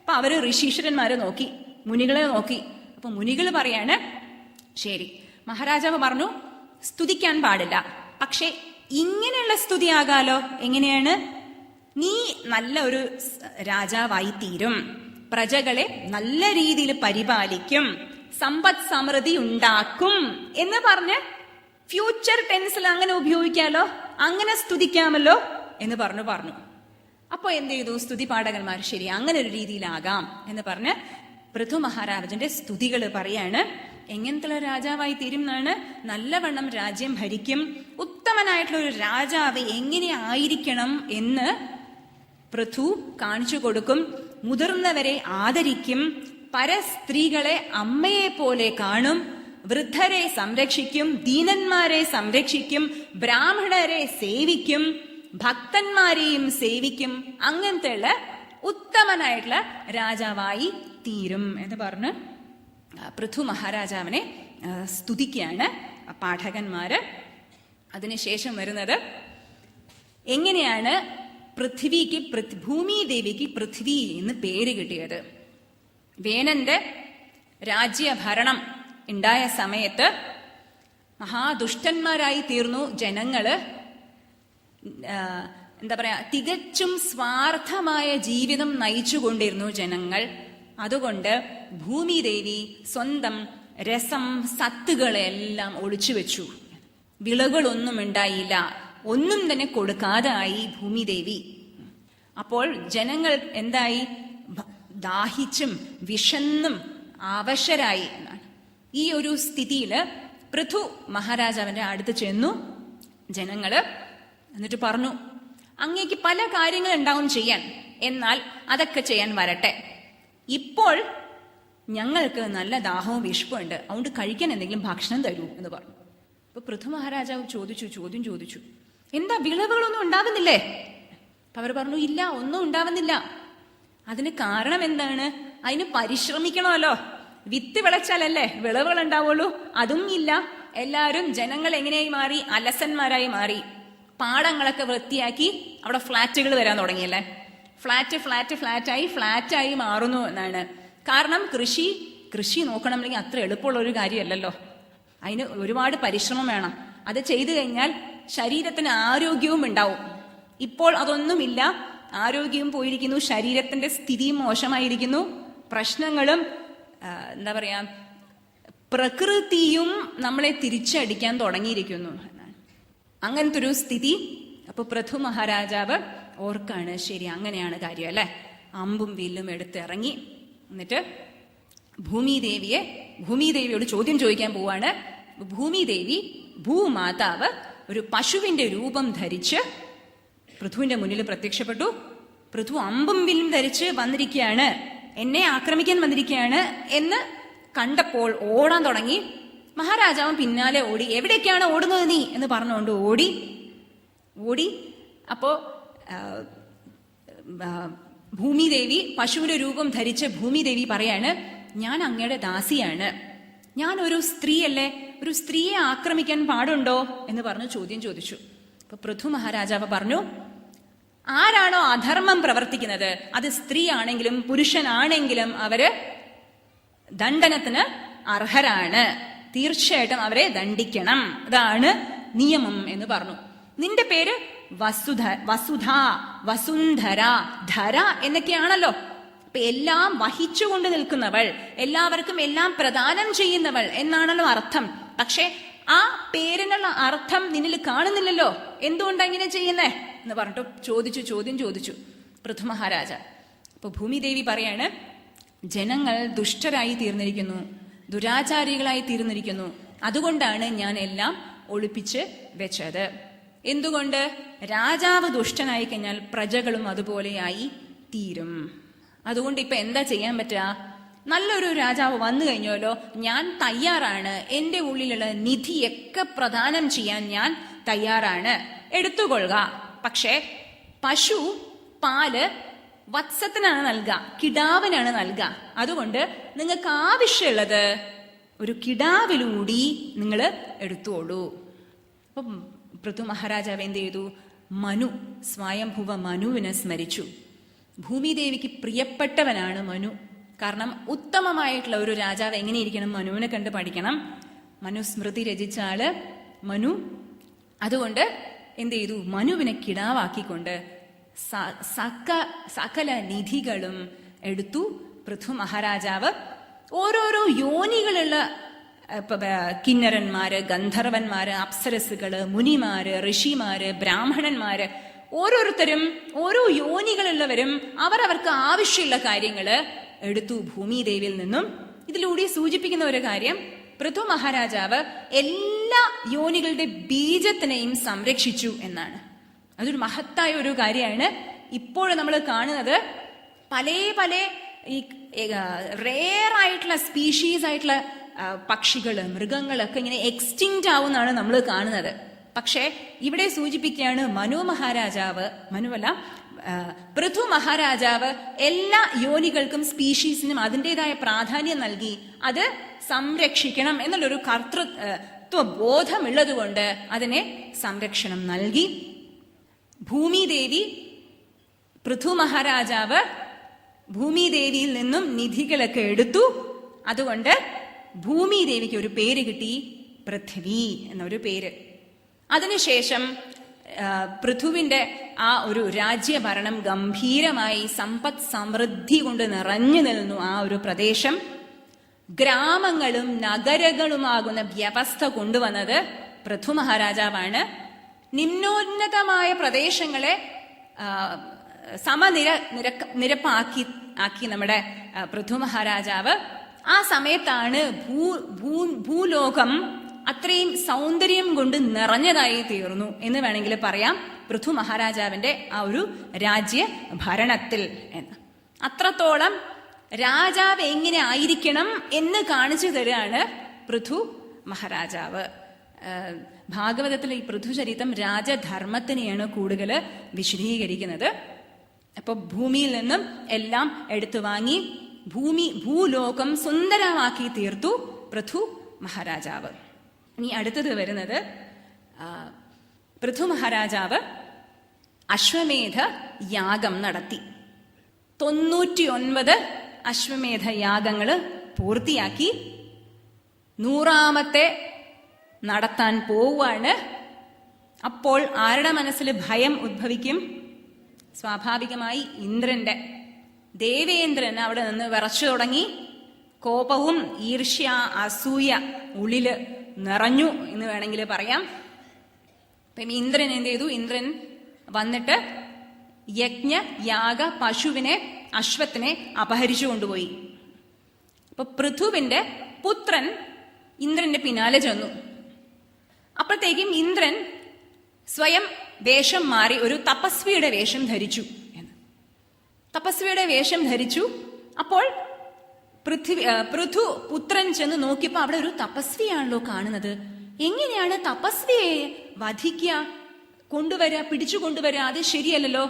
അപ്പൊ അവര് ഋഷീശ്വരന്മാരെ നോക്കി, മുനികളെ നോക്കി. അപ്പൊ മുനികൾ പറയാണ്, ശരി, മഹാരാജാവ് പറഞ്ഞു സ്തുതിക്കാൻ പാടില്ല, പക്ഷെ ഇങ്ങനെയുള്ള സ്തുതിയാകാലോ. എങ്ങനെയാണ്? നീ നല്ല ഒരു രാജാവായി തീരും, പ്രജകളെ നല്ല രീതിയിൽ പരിപാലിക്കും, സമ്പദ് സമൃദ്ധി ഉണ്ടാക്കും എന്ന് പറഞ്ഞ് ഫ്യൂച്ചർ ടെൻസിൽ അങ്ങനെ ഉപയോഗിക്കാലോ, അങ്ങനെ സ്തുതിക്കാമല്ലോ എന്ന് പറഞ്ഞു. അപ്പൊ എന്ത് ചെയ്തു സ്തുതി പാഠകന്മാർ? ശരി, അങ്ങനെ ഒരു രീതിയിലാകാം എന്ന് പറഞ്ഞ് പൃഥു മഹാരാജന്റെ സ്തുതികൾ പറയാണ്. എങ്ങനത്തെ രാജാവായി തീരും എന്നാണ്? നല്ലവണ്ണം രാജ്യം ഭരിക്കും, ഉത്തമനായിട്ടുള്ള ഒരു രാജാവ് എങ്ങനെ ആയിരിക്കണം എന്ന് പൃഥു കാണിച്ചു കൊടുക്കും. മുതിർന്നവരെ ആദരിക്കും, പരസ്ത്രീകളെ അമ്മയെ പോലെ കാണും, വൃദ്ധരെ സംരക്ഷിക്കും, ദീനന്മാരെ സംരക്ഷിക്കും, ബ്രാഹ്മണരെ സേവിക്കും, ഭക്തന്മാരെയും സേവിക്കും. അങ്ങനത്തെ ഉത്തമനായിട്ടുള്ള രാജാവായി തീരും എന്ന് പറഞ്ഞ് പൃഥു മഹാരാജാവിനെ സ്തുതിക്കുകയാണ് പാഠകന്മാര്. അതിനുശേഷം വരുന്നത് എങ്ങനെയാണ് ഭൂമി ദേവിക്ക് പൃഥ്വി എന്ന് പേര് കിട്ടിയത്? വേനന്റെ രാജ്യഭരണം ഉണ്ടായ സമയത്ത് മഹാദുഷ്ടന്മാരായി തീർന്നു ജനങ്ങള്. എന്താ പറയാ, തികച്ചും സ്വാർത്ഥമായ ജീവിതം നയിച്ചുകൊണ്ടിരുന്നു ജനങ്ങൾ. അതുകൊണ്ട് ഭൂമിദേവി സ്വന്തം രസം സത്തുകളെല്ലാം ഒളിച്ചു വെച്ചു. വിളകളൊന്നും ഉണ്ടായില്ല, ഒന്നും തന്നെ കൊടുക്കാതായി ഭൂമിദേവി. അപ്പോൾ ജനങ്ങൾ എന്തായി? ദാഹിച്ചും വിശന്നും അവശരായി എന്നാണ്. ഈ ഒരു സ്ഥിതിയില് പൃഥു മഹാരാജാവിന്റെ അടുത്ത് ചെന്നു ജനങ്ങള്. എന്നിട്ട് പറഞ്ഞു, അങ്ങേക്ക് പല കാര്യങ്ങൾ ഉണ്ടാവും ചെയ്യാൻ, എന്നാൽ അതൊക്കെ ചെയ്യാൻ വരട്ടെ. ഇപ്പോൾ ഞങ്ങൾക്ക് നല്ല ദാഹവും വിശപ്പും ഉണ്ട്, അതുകൊണ്ട് കഴിക്കാൻ എന്തെങ്കിലും ഭക്ഷണം തരൂ എന്ന് പറഞ്ഞു. അപ്പൊ പൃഥു മഹാരാജാവ് ചോദ്യം ചോദിച്ചു, എന്താ വിളവുകളൊന്നും ഉണ്ടാവുന്നില്ലേ? അപ്പൊ അവർ പറഞ്ഞു, ഇല്ല, ഒന്നും ഉണ്ടാവുന്നില്ല. അതിന് കാരണം എന്താണ്? അതിന് പരിശ്രമിക്കണമല്ലോ. വിത്ത് വിളച്ചാലല്ലേ വിളവുകൾ ഉണ്ടാവുള്ളൂ. അതും ഇല്ല. എല്ലാവരും ജനങ്ങൾ എങ്ങനെയായി മാറി? അലസന്മാരായി മാറി. പാടങ്ങളൊക്കെ വൃത്തിയാക്കി അവിടെ ഫ്ലാറ്റുകൾ വരാൻ തുടങ്ങിയല്ലേ. ഫ്ലാറ്റായി മാറുന്നു എന്നാണ്. കാരണം കൃഷി നോക്കണമെങ്കിൽ അത്ര എളുപ്പമുള്ള ഒരു കാര്യമല്ലല്ലോ. അതിന് ഒരുപാട് പരിശ്രമം വേണം. അത് ചെയ്തു കഴിഞ്ഞാൽ ശരീരത്തിന് ആരോഗ്യവും ഉണ്ടാവും. ഇപ്പോൾ അതൊന്നുമില്ല. ആരോഗ്യവും പോയിരിക്കുന്നു, ശരീരത്തിന്റെ സ്ഥിതിയും മോശമായിരിക്കുന്നു, പ്രശ്നങ്ങളും എന്താ പറയാ പ്രകൃതിയും നമ്മളെ തിരിച്ചടിക്കാൻ തുടങ്ങിയിരിക്കുന്നു എന്നാണ്. അങ്ങനത്തെ ഒരു സ്ഥിതി. അപ്പൊ പൃഥു മഹാരാജാവ് ഓർക്കാണ്, ശരി, അങ്ങനെയാണ് കാര്യം അല്ലെ. അമ്പും വില്ലും എടുത്തിറങ്ങി. എന്നിട്ട് ഭൂമിദേവിയോട് ചോദ്യം ചോദിക്കാൻ പോവാണ്. ഭൂമിദേവി, ഭൂമാതാവ്, ഒരു പശുവിന്റെ രൂപം ധരിച്ച് പൃഥുവിന്റെ മുന്നിൽ പ്രത്യക്ഷപ്പെട്ടു. പൃഥു അമ്പും വില്ലും ധരിച്ച് വന്നിരിക്കുകയാണ്, എന്നെ ആക്രമിക്കാൻ വന്നിരിക്കുകയാണ് എന്ന് കണ്ടപ്പോൾ ഓടാൻ തുടങ്ങി. മഹാരാജാവും പിന്നാലെ ഓടി. എവിടേക്കാണ് ഓടുന്നത് നീ എന്ന് പറഞ്ഞുകൊണ്ട് ഓടി. അപ്പോ ഭൂമിദേവി, പശുവിന്റെ രൂപം ധരിച്ച ഭൂമിദേവി പറയാണ്, ഞാൻ അങ്ങയുടെ ദാസിയാണ്, ഞാൻ ഒരു സ്ത്രീയല്ലേ, ഒരു സ്ത്രീയെ ആക്രമിക്കാൻ പാടുണ്ടോ എന്ന് പറഞ്ഞു ചോദ്യം ചോദിച്ചു. അപ്പൊ പൃഥു മഹാരാജാവ് പറഞ്ഞു, ആരാണോ അധർമ്മം പ്രവർത്തിക്കുന്നത്, അത് സ്ത്രീ ആണെങ്കിലും പുരുഷനാണെങ്കിലും അവര് ദണ്ഡനത്തിന് അർഹരാണ്, തീർച്ചയായിട്ടും അവരെ ദണ്ഡിക്കണം, അതാണ് നിയമം എന്ന് പറഞ്ഞു. നിന്റെ പേര് വസുധ, വസുന്ധര, ധര എന്നൊക്കെയാണല്ലോ. അപ്പൊ എല്ലാം വഹിച്ചുകൊണ്ട് നിൽക്കുന്നവൾ, എല്ലാവർക്കും എല്ലാം പ്രദാനം ചെയ്യുന്നവൾ എന്നാണല്ലോ അർത്ഥം. പക്ഷെ ആ പേരിനുള്ള അർത്ഥം നിന്നിൽ കാണുന്നില്ലല്ലോ, എന്തുകൊണ്ടാ ഇങ്ങനെ ചെയ്യുന്നേ എന്ന് പറഞ്ഞിട്ട് ചോദ്യം ചോദിച്ചു പൃഥു മഹാരാജ. അപ്പൊ ഭൂമിദേവി പറയാണ്, ജനങ്ങൾ ദുഷ്ടരായി തീർന്നിരിക്കുന്നു, ദുരാചാരികളായി തീർന്നിരിക്കുന്നു, അതുകൊണ്ടാണ് ഞാൻ എല്ലാം ഒളിപ്പിച്ച് വെച്ചത്. എന്തുകൊണ്ട്? രാജാവ് ദുഷ്ടനായി കഴിഞ്ഞാൽ പ്രജകളും അതുപോലെയായി തീരും. അതുകൊണ്ട് ഇപ്പൊ എന്താ ചെയ്യാൻ പറ്റുക? നല്ലൊരു രാജാവ് വന്നു കഴിഞ്ഞാലോ ഞാൻ തയ്യാറാണ്, എന്റെ ഉള്ളിലുള്ള നിധിയൊക്കെ പ്രദാനം ചെയ്യാൻ ഞാൻ തയ്യാറാണ്, എടുത്തുകൊള്ളുക. പക്ഷെ പശു പാല് വത്സത്തിനാണ് നൽകുക, കിടാവിനാണ് നൽകുക. അതുകൊണ്ട് നിങ്ങൾക്ക് ആവശ്യമുള്ളത് ഒരു കിടാവിലൂടി നിങ്ങൾ എടുത്തോളൂ. അപ്പം പൃഥു മഹാരാജാവ് എന്ത് ചെയ്തു? സ്വയംഭുവ മനുവിനെ സ്മരിച്ചു. ഭൂമിദേവിക്ക് പ്രിയപ്പെട്ടവനാണ് മനു. കാരണം ഉത്തമമായിട്ടുള്ള ഒരു രാജാവ് എങ്ങനെയിരിക്കണം, മനുവിനെ കണ്ട് പഠിക്കണം. മനുസ്മൃതി രചിച്ച ആള് മനു. അതുകൊണ്ട് എന്ത് ചെയ്തു? മനുവിനെ കിടാവാക്കിക്കൊണ്ട് സകല നിധികളും എടുത്തു പൃഥു മഹാരാജാവ്. ഓരോരോ യോനികളുള്ള കിന്നരന്മാര്, ഗന്ധർവന്മാര്, അപ്സരസുകള്, മുനിമാര്, ഋഷിമാര്, ബ്രാഹ്മണന്മാര്, ഓരോരുത്തരും ഓരോ യോനികളുള്ളവരും അവരവർക്ക് ആവശ്യമുള്ള കാര്യങ്ങള് എടുത്തു ഭൂമിദേവിയിൽ നിന്നും. ഇതിലൂടെ സൂചിപ്പിക്കുന്ന ഒരു കാര്യം, പൃഥു മഹാരാജാവ് എല്ലാ യോനികളുടെ ബീജത്തിനെയും സംരക്ഷിച്ചു എന്നാണ്. അതൊരു മഹത്തായ ഒരു കാര്യമാണ്. ഇപ്പോഴും നമ്മൾ കാണുന്നത് പല ഈ റെയർ ആയിട്ടുള്ള സ്പീഷീസ് ആയിട്ടുള്ള പക്ഷികള്, മൃഗങ്ങളൊക്കെ ഇങ്ങനെ എക്സ്റ്റിങ്ക്റ്റ് ആവുന്നതാണ് നമ്മൾ കാണുന്നത്. പക്ഷെ ഇവിടെ സൂചിപ്പിക്കുകയാണ് പൃഥു മഹാരാജാവ് എല്ലാ യോനികൾക്കും സ്പീഷീസിനും അതിൻ്റെതായ പ്രാധാന്യം നൽകി അത് സംരക്ഷിക്കണം എന്നുള്ളൊരു കർത്തൃത്വ ബോധമുള്ളത് കൊണ്ട് അതിനെ സംരക്ഷണം നൽകി. ഭൂമിദേവി, പൃഥു മഹാരാജാവ് ഭൂമിദേവിയിൽ നിന്നും നിധികളൊക്കെ എടുത്തു. അതുകൊണ്ട് ഭൂമിദേവിക്ക് ഒരു പേര് കിട്ടി, പൃഥ്വി എന്നൊരു പേര്. അതിനുശേഷം പൃഥുവിന്റെ ആ ഒരു രാജ്യഭരണം ഗംഭീരമായി സമ്പദ് സമൃദ്ധി കൊണ്ട് നിറഞ്ഞു നിന്നു ആ ഒരു പ്രദേശം. ഗ്രാമങ്ങളും നഗരങ്ങളുമാകുന്ന വ്യവസ്ഥ കൊണ്ടുവന്നത് പൃഥു മഹാരാജാവാണ്. നിമ്നോന്നതമായ പ്രദേശങ്ങളെ നിരപ്പാക്കി നമ്മുടെ പൃഥു മഹാരാജാവ്. ആ സമയത്താണ് ഭൂലോകം അത്രയും സൗന്ദര്യം കൊണ്ട് നിറഞ്ഞതായി തീർന്നു എന്ന് വേണമെങ്കിൽ പറയാം പൃഥു മഹാരാജാവിന്റെ ആ ഒരു രാജ്യ ഭരണത്തിൽ എന്ന്. അത്രത്തോളം രാജാവ് എങ്ങനെ ആയിരിക്കണം എന്ന് കാണിച്ചു തരാണ് പൃഥു മഹാരാജാവ്. ഭാഗവതത്തിൽ ഈ പൃഥുചരിതം രാജധർമ്മത്തിനെയാണ് കൂടുതൽ വിശദീകരിക്കുന്നത്. അപ്പൊ ഭൂമിയിൽ നിന്നും എല്ലാം എടുത്തു വാങ്ങി ഭൂലോകം സുന്ദരമാക്കി തീർത്തു പൃഥു മഹാരാജാവ്. ഇനി അടുത്തത് വരുന്നത്, പൃഥു മഹാരാജാവ് അശ്വമേധ യാഗം നടത്തി. 99 അശ്വമേധ യാഗങ്ങള് പൂർത്തിയാക്കി. 100ാമത്തെ നടത്താൻ പോവാണ്. അപ്പോൾ ആരുടെ മനസ്സിൽ ഭയം ഉദ്ഭവിക്കും? സ്വാഭാവികമായി ഇന്ദ്രന്റെ. ദേവേന്ദ്രൻ അവിടെ നിന്ന് വിറച്ചു തുടങ്ങി. കോപവും ഈർഷ്യ, അസൂയ ഉള്ളില് നിറഞ്ഞു എന്ന് വേണമെങ്കിൽ പറയാം. അപ്പം ഇന്ദ്രൻ എന്ത് ചെയ്തു? ഇന്ദ്രൻ വന്നിട്ട് യാഗ പശുവിനെ, അശ്വത്തിനെ അപഹരിച്ചു കൊണ്ടുപോയി. അപ്പൊ പൃഥുവിന്റെ പുത്രൻ ഇന്ദ്രന്റെ പിന്നാലെ ചെന്നു. അപ്പോഴത്തേക്കും ഇന്ദ്രൻ സ്വയം വേഷം മാറി ഒരു തപസ്വിയുടെ വേഷം ധരിച്ചു എന്ന്. തപസ്വിയുടെ വേഷം ധരിച്ചു. അപ്പോൾ പൃഥു പുത്രൻ ചെന്ന് നോക്കിയപ്പോ അവിടെ ഒരു തപസ്വിയാണല്ലോ കാണുന്നത്. എങ്ങനെയാണ് തപസ്വിയെ വധിക്കുക, പിടിച്ചു കൊണ്ടുവരിക? അത് ശരിയല്ലല്ലോ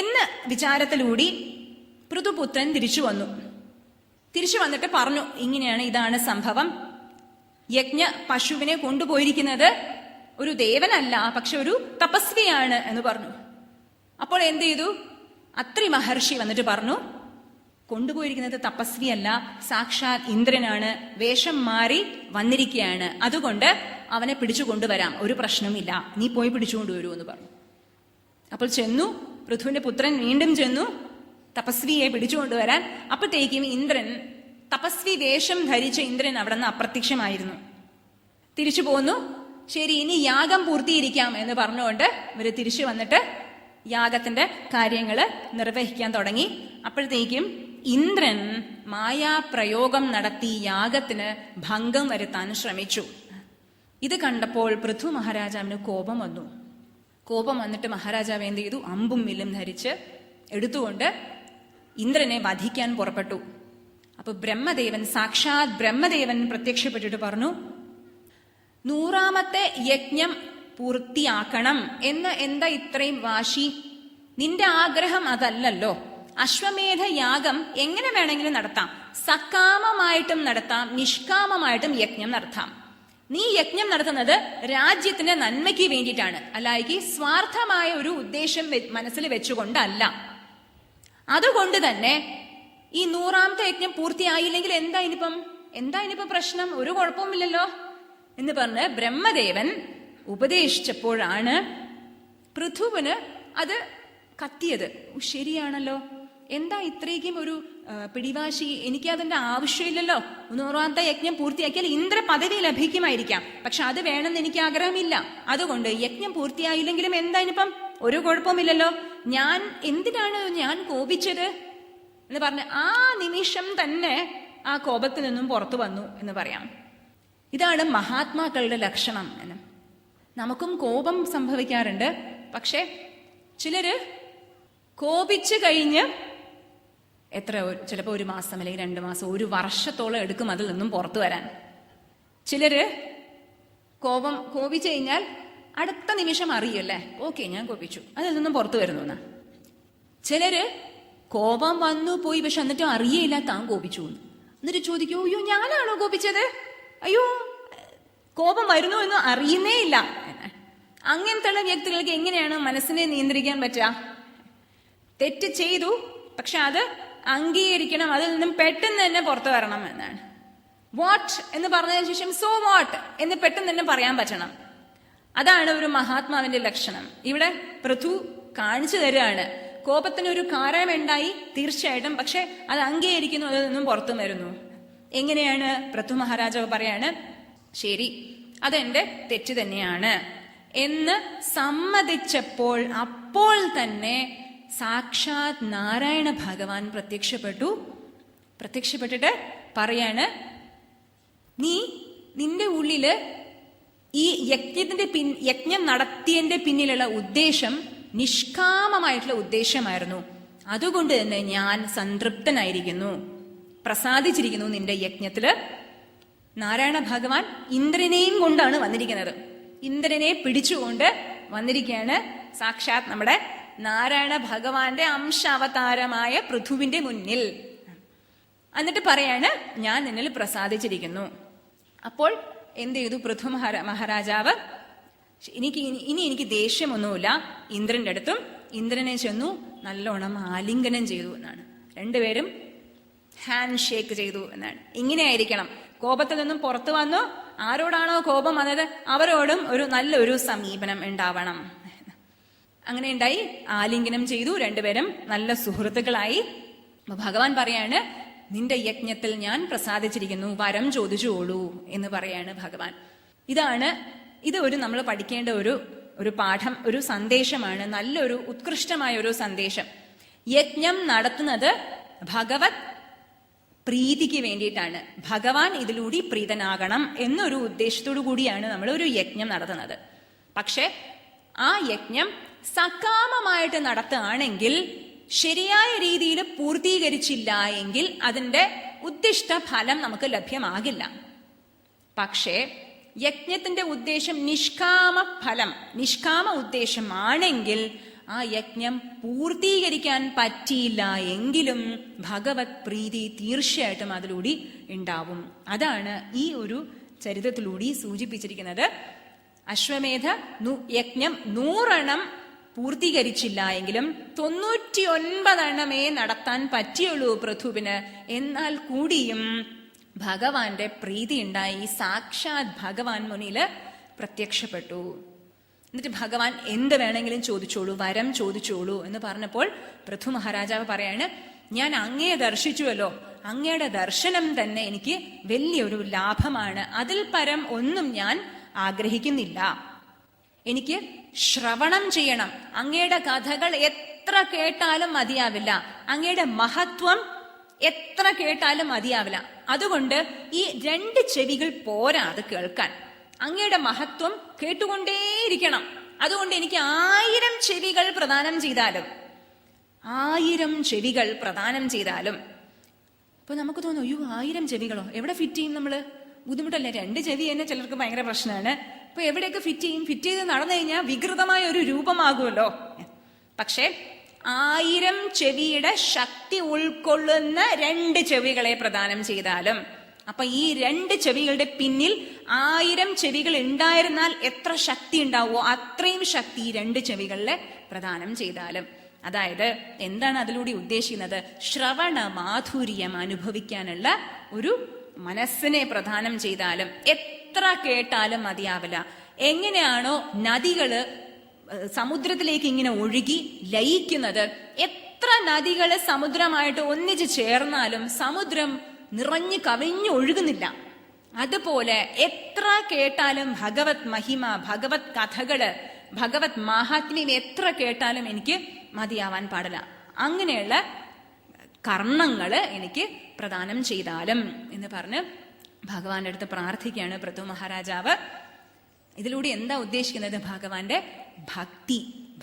എന്ന് വിചാരത്തിലൂടി പൃഥുപുത്രൻ തിരിച്ചു വന്നു. തിരിച്ചു വന്നിട്ട് പറഞ്ഞു, ഇങ്ങനെയാണ്, ഇതാണ് സംഭവം. യജ്ഞ പശുവിനെ കൊണ്ടുപോയിരിക്കുന്നത് ഒരു ദേവനല്ല, പക്ഷെ ഒരു തപസ്വിയാണ് എന്ന് പറഞ്ഞു. അപ്പോൾ എന്ത് ചെയ്തു? അത്രി മഹർഷി വന്നിട്ട് പറഞ്ഞു, കൊണ്ടുപോയിരിക്കുന്നത് തപസ്വിയല്ല, സാക്ഷാത് ഇന്ദ്രനാണ്, വേഷം മാറി വന്നിരിക്കുകയാണ്, അതുകൊണ്ട് അവനെ പിടിച്ചു കൊണ്ടുവരാം, ഒരു പ്രശ്നമില്ല, നീ പോയി പിടിച്ചുകൊണ്ടുവരൂ എന്ന് പറഞ്ഞു. അപ്പോൾ ചെന്നു, പൃഥുവിന്റെ പുത്രൻ വീണ്ടും ചെന്നു തപസ്വിയെ പിടിച്ചുകൊണ്ടുവരാൻ. അപ്പോഴത്തേക്കും ഇന്ദ്രൻ, തപസ്വി വേഷം ധരിച്ച ഇന്ദ്രൻ അവിടെ നിന്ന് അപ്രത്യക്ഷമായിരുന്നു. തിരിച്ചു പോന്നു. ശരി, ഇനി യാഗം പൂർത്തീകരിക്കാം എന്ന് പറഞ്ഞുകൊണ്ട് ഇവര് തിരിച്ചു വന്നിട്ട് യാഗത്തിന്റെ കാര്യങ്ങള് നിർവഹിക്കാൻ തുടങ്ങി. അപ്പോഴത്തേക്കും ഇന്ദ്രൻ മായാപ്രയോഗം നടത്തി യാഗത്തിന് ഭംഗം വരുത്താൻ ശ്രമിച്ചു. ഇത് കണ്ടപ്പോൾ പൃഥു മഹാരാജാവിന് കോപം വന്നു. കോപം വന്നിട്ട് മഹാരാജാവ് എന്ത് ചെയ്തു? അമ്പും വില്ലും ധരിച്ച് എടുത്തുകൊണ്ട് ഇന്ദ്രനെ വധിക്കാൻ പുറപ്പെട്ടു. അപ്പൊ ബ്രഹ്മദേവൻ, സാക്ഷാത് ബ്രഹ്മദേവൻ പ്രത്യക്ഷപ്പെട്ടിട്ട് പറഞ്ഞു, 100ാമത്തെ യജ്ഞം പൂർത്തിയാക്കണം എന്ന് എന്താ ഇത്രയും വാശി? നിന്റെ ആഗ്രഹം അതല്ലല്ലോ. അശ്വമേധ യാഗം എങ്ങനെ വേണമെങ്കിലും നടത്താം, സകാമമായിട്ടും നടത്താം, നിഷ്കാമമായിട്ടും യജ്ഞം നടത്താം. നീ യജ്ഞം നടത്തുന്നത് രാജ്യത്തിന്റെ നന്മയ്ക്ക് വേണ്ടിയിട്ടാണ്, അല്ലാതെ സ്വാർത്ഥമായ ഒരു ഉദ്ദേശം മനസ്സിൽ വെച്ചുകൊണ്ടല്ല. അതുകൊണ്ട് തന്നെ ഈ 100ാമത്തെ യജ്ഞം പൂർത്തിയായില്ലെങ്കിൽ എന്താ ഇനിയിപ്പം പ്രശ്നം? ഒരു കുഴപ്പവുമില്ലല്ലോ എന്ന് പറഞ്ഞ് ബ്രഹ്മദേവൻ ഉപദേശിച്ചപ്പോഴാണ് പൃഥുവിന് അത് കത്തിയത്. ശരിയാണല്ലോ, എന്താ ഇത്രയ്ക്കും ഒരു പിടിവാശി? എനിക്ക് അതിന്റെ ആവശ്യമില്ലല്ലോ. 100ാമത്തെ യജ്ഞം പൂർത്തിയാക്കിയാൽ ഇന്ദ്ര പദവി ലഭിക്കുമായിരിക്കാം, പക്ഷെ അത് വേണമെന്ന് എനിക്ക് ആഗ്രഹമില്ല. അതുകൊണ്ട് യജ്ഞം പൂർത്തിയായില്ലെങ്കിലും എന്താ ഇനിയിപ്പം? ഒരു കുഴപ്പമില്ലല്ലോ. എന്തിനാണ് ഞാൻ കോപിച്ചത് എന്ന് പറഞ്ഞ് ആ നിമിഷം തന്നെ ആ കോപത്തിൽ നിന്നും പുറത്തു വന്നു എന്ന് പറയാം. ഇതാണ് മഹാത്മാക്കളുടെ ലക്ഷണം. നമുക്കും കോപം സംഭവിക്കാറുണ്ട്, പക്ഷെ ചിലര് കോപിച്ചു കഴിഞ്ഞ് ചിലപ്പോൾ 1 മാസം അല്ലെങ്കിൽ 2 മാസം, 1 വർഷത്തോളം എടുക്കും അതിൽ നിന്നും പുറത്തു വരാൻ. ചിലര് കോപിച്ചു കഴിഞ്ഞാൽ അടുത്ത നിമിഷം അറിയല്ലേ, ഓക്കെ ഞാൻ കോപിച്ചു, അതിൽ നിന്നും പുറത്തു വരുന്നു. ചിലര് കോപം വന്നു പോയി, പക്ഷെ എന്നിട്ടും അറിയയില്ല താൻ കോപിച്ചു. എന്നിട്ട് ചോദിക്കൂ, അയ്യോ ഞാനാണോ കോപിച്ചത്? അയ്യോ കോപം വരുന്നു എന്ന് അറിയുന്നേ ഇല്ല. അങ്ങനത്തെ വ്യക്തികൾക്ക് എങ്ങനെയാണ് മനസ്സിനെ നിയന്ത്രിക്കാൻ പറ്റുക? തെറ്റ് ചെയ്തു, പക്ഷെ അത് അംഗീകരിക്കണം, അതിൽ നിന്നും പെട്ടെന്ന് തന്നെ പുറത്തു വരണം എന്നാണ്. വാട്ട് എന്ന് പറഞ്ഞതിന് ശേഷം സോ വാട്ട് എന്ന് പെട്ടെന്ന് തന്നെ പറയാൻ പറ്റണം. അതാണ് ഒരു മഹാത്മാവിന്റെ ലക്ഷണം. ഇവിടെ പൃഥു കാണിച്ചു തരികയാണ്, കോപത്തിനൊരു കാരണമുണ്ടായി തീർച്ചയായിട്ടും, പക്ഷെ അത് അംഗീകരിക്കുന്നു, അതിൽ നിന്നും പുറത്തു വരുന്നു. എങ്ങനെയാണ്? പൃഥു മഹാരാജാവ് പറയാണ്, ശരി അതെന്റെ തെറ്റ് തന്നെയാണ് എന്ന് സമ്മതിച്ചപ്പോൾ അപ്പോൾ തന്നെ സാക്ഷാത് നാരായണ ഭഗവാൻ പ്രത്യക്ഷപ്പെട്ടിട്ട് പറയാണ്, നിന്റെ ഉള്ളില് ഈ യജ്ഞം നടത്തിയതിന്റെ പിന്നിലുള്ള ഉദ്ദേശം നിഷ്കാമമായിട്ടുള്ള ഉദ്ദേശമായിരുന്നു. അതുകൊണ്ട് തന്നെ ഞാൻ സംതൃപ്തനായിരിക്കുന്നു, പ്രസാദിച്ചിരിക്കുന്നു നിന്റെ യജ്ഞത്തില്. നാരായണ ഭഗവാൻ ഇന്ദ്രനെയും കൊണ്ടാണ് വന്നിരിക്കുന്നത്. ഇന്ദ്രനെ പിടിച്ചുകൊണ്ട് വന്നിരിക്കുകയാണ് സാക്ഷാത് നമ്മുടെ നാരായണ ഭഗവാന്റെ അംശാവതാരമായ പൃഥുവിന്റെ മുന്നിൽ. എന്നിട്ട് പറയാണ്, ഞാൻ നിന്നിൽ പ്രസാദിച്ചിരിക്കുന്നു. അപ്പോൾ എന്ത് ചെയ്തു പൃഥു മഹാരാജാവ്? എനിക്ക് ദേഷ്യമൊന്നുമില്ല ഇന്ദ്രന്റെ അടുത്തും. ഇന്ദ്രനെ ചെന്നു നല്ലോണം ആലിംഗനം ചെയ്തു എന്നാണ്. രണ്ടുപേരും ഹാൻഡ് ഷേക്ക് ചെയ്തു എന്നാണ്. ഇങ്ങനെയായിരിക്കണം. കോപത്തിൽ നിന്നും പുറത്തു വന്നു ആരോടാണോ കോപം വന്നത് അവരോടും നല്ലൊരു സമീപനം ഉണ്ടാവണം. അങ്ങനെ ഉണ്ടായി. ആലിംഗനം ചെയ്തു. രണ്ടുപേരും നല്ല സുഹൃത്തുക്കളായി. ഭഗവാൻ പറയാണ്, നിന്റെ യജ്ഞത്തിൽ ഞാൻ പ്രസാദിച്ചിരിക്കുന്നു, വരം ചോദിച്ചോളൂ എന്ന് പറയാണ് ഭഗവാൻ. ഇത് നമ്മൾ പഠിക്കേണ്ട ഒരു പാഠം, ഒരു സന്ദേശമാണ്. നല്ലൊരു ഉത്കൃഷ്ടമായ ഒരു സന്ദേശം. യജ്ഞം നടത്തുന്നത് ഭഗവത് പ്രീതിക്ക് വേണ്ടിയിട്ടാണ്. ഭഗവാൻ ഇതിലൂടെ പ്രീതനാകണം എന്നൊരു ഉദ്ദേശത്തോടു കൂടിയാണ് നമ്മൾ ഒരു യജ്ഞം നടത്തുന്നത്. പക്ഷെ ആ യജ്ഞം സകാമമായിട്ട് നടത്തുകയാണെങ്കിൽ, ശരിയായ രീതിയിൽ പൂർത്തീകരിച്ചില്ല എങ്കിൽ അതിന്റെ ഉദ്ദിഷ്ട ഫലം നമുക്ക് ലഭ്യമാകില്ല. പക്ഷേ യജ്ഞത്തിന്റെ ഉദ്ദേശം നിഷ്കാമ ഉദ്ദേശമാണെങ്കിൽ ആ യജ്ഞം പൂർത്തീകരിക്കാൻ പറ്റിയില്ല എങ്കിലും ഭഗവത് പ്രീതി തീർച്ചയായിട്ടും അതിലൂടെ ഉണ്ടാവും. അതാണ് ഈ ഒരു ചരിത്രത്തിലൂടെ സൂചിപ്പിച്ചിരിക്കുന്നത്. അശ്വമേധ യജ്ഞം 100 എണ്ണം പൂർത്തീകരിച്ചില്ല എങ്കിലും 99 എണ്ണമേ നടത്താൻ പറ്റിയുള്ളൂ പൃഥുവിന്. എന്നാൽ കൂടിയും ഭഗവാന്റെ പ്രീതി ഉണ്ടായി. സാക്ഷാത് ഭഗവാൻ മുന്നില് പ്രത്യക്ഷപ്പെട്ടു. എന്നിട്ട് ഭഗവാൻ എന്ത് വേണമെങ്കിലും ചോദിച്ചോളൂ, വരം ചോദിച്ചോളൂ എന്ന് പറഞ്ഞപ്പോൾ പൃഥു മഹാരാജാവ് പറയാണ്, ഞാൻ അങ്ങയെ ദർശിച്ചുവല്ലോ, അങ്ങയുടെ ദർശനം തന്നെ എനിക്ക് വലിയൊരു ലാഭമാണ്. അതിൽ പരം ഒന്നും ഞാൻ ആഗ്രഹിക്കുന്നില്ല. എനിക്ക് ശ്രവണം ചെയ്യണം. അങ്ങയുടെ കഥകൾ എത്ര കേട്ടാലും മതിയാവില്ല. അങ്ങയുടെ മഹത്വം എത്ര കേട്ടാലും മതിയാവില്ല. അതുകൊണ്ട് ഈ 2 ചെവികൾ പോരാ അത് കേൾക്കാൻ. അങ്ങയുടെ മഹത്വം കേട്ടുകൊണ്ടേയിരിക്കണം. അതുകൊണ്ട് എനിക്ക് 1000 ചെവികൾ പ്രദാനം ചെയ്താലും 1000 ചെവികൾ പ്രദാനം ചെയ്താലും. അപ്പൊ നമുക്ക് തോന്നും, അയ്യോ 1000 ചെവികളോ, എവിടെ ഫിറ്റ് ചെയ്യും നമ്മള്? ബുദ്ധിമുട്ടല്ലേ? 2 ചെവി തന്നെ ചിലർക്ക് ഭയങ്കര പ്രശ്നമാണ്. അപ്പൊ എവിടെയൊക്കെ ഫിറ്റ് ചെയ്യും? ഫിറ്റ് ചെയ്ത് നടന്നു കഴിഞ്ഞാൽ വികൃതമായ ഒരു രൂപമാകുമല്ലോ. പക്ഷെ 1000 ചെവിയുടെ ശക്തി ഉൾക്കൊള്ളുന്ന 2 ചെവികളെ പ്രദാനം ചെയ്താലും, അപ്പൊ ഈ 2 ചെവികളുടെ പിന്നിൽ 1000 ചെവികൾ ഉണ്ടായിരുന്നാൽ എത്ര ശക്തി ഉണ്ടാവോ അത്രയും ശക്തി ഈ 2 ചെവികളിലെ പ്രദാനം ചെയ്താലും. അതായത് എന്താണ് അതിലൂടെ ഉദ്ദേശിക്കുന്നത്? ശ്രവണ മാധുര്യം അനുഭവിക്കാനുള്ള ഒരു മനസ്സിനെ പ്രദാനം ചെയ്താലും എത്ര കേട്ടാലും മതിയാവില്ല. എങ്ങനെയാണോ നദികള് സമുദ്രത്തിലേക്ക് ഇങ്ങനെ ഒഴുകി ലയിക്കുന്നത്, എത്ര നദികള് സമുദ്രമായിട്ട് ഒന്നിച്ച് ചേർന്നാലും സമുദ്രം നിറഞ്ഞു കവിഞ്ഞു ഒഴുകുന്നില്ല. അതുപോലെ എത്ര കേട്ടാലും ഭഗവത് മഹിമ, ഭഗവത് കഥകള്, ഭഗവത് മാഹാത്മ്യം എത്ര കേട്ടാലും എനിക്ക് മതിയാവാൻ പാടില്ല. അങ്ങനെയുള്ള കർണങ്ങള് എനിക്ക് പ്രദാനം ചെയ്താലും എന്ന് പറഞ്ഞ് ഭഗവാന്റെ അടുത്ത് പ്രാർത്ഥിക്കുകയാണ് പൃഥു മഹാരാജാവ്. ഇതിലൂടെ എന്താ ഉദ്ദേശിക്കുന്നത്? ഭഗവാന്റെ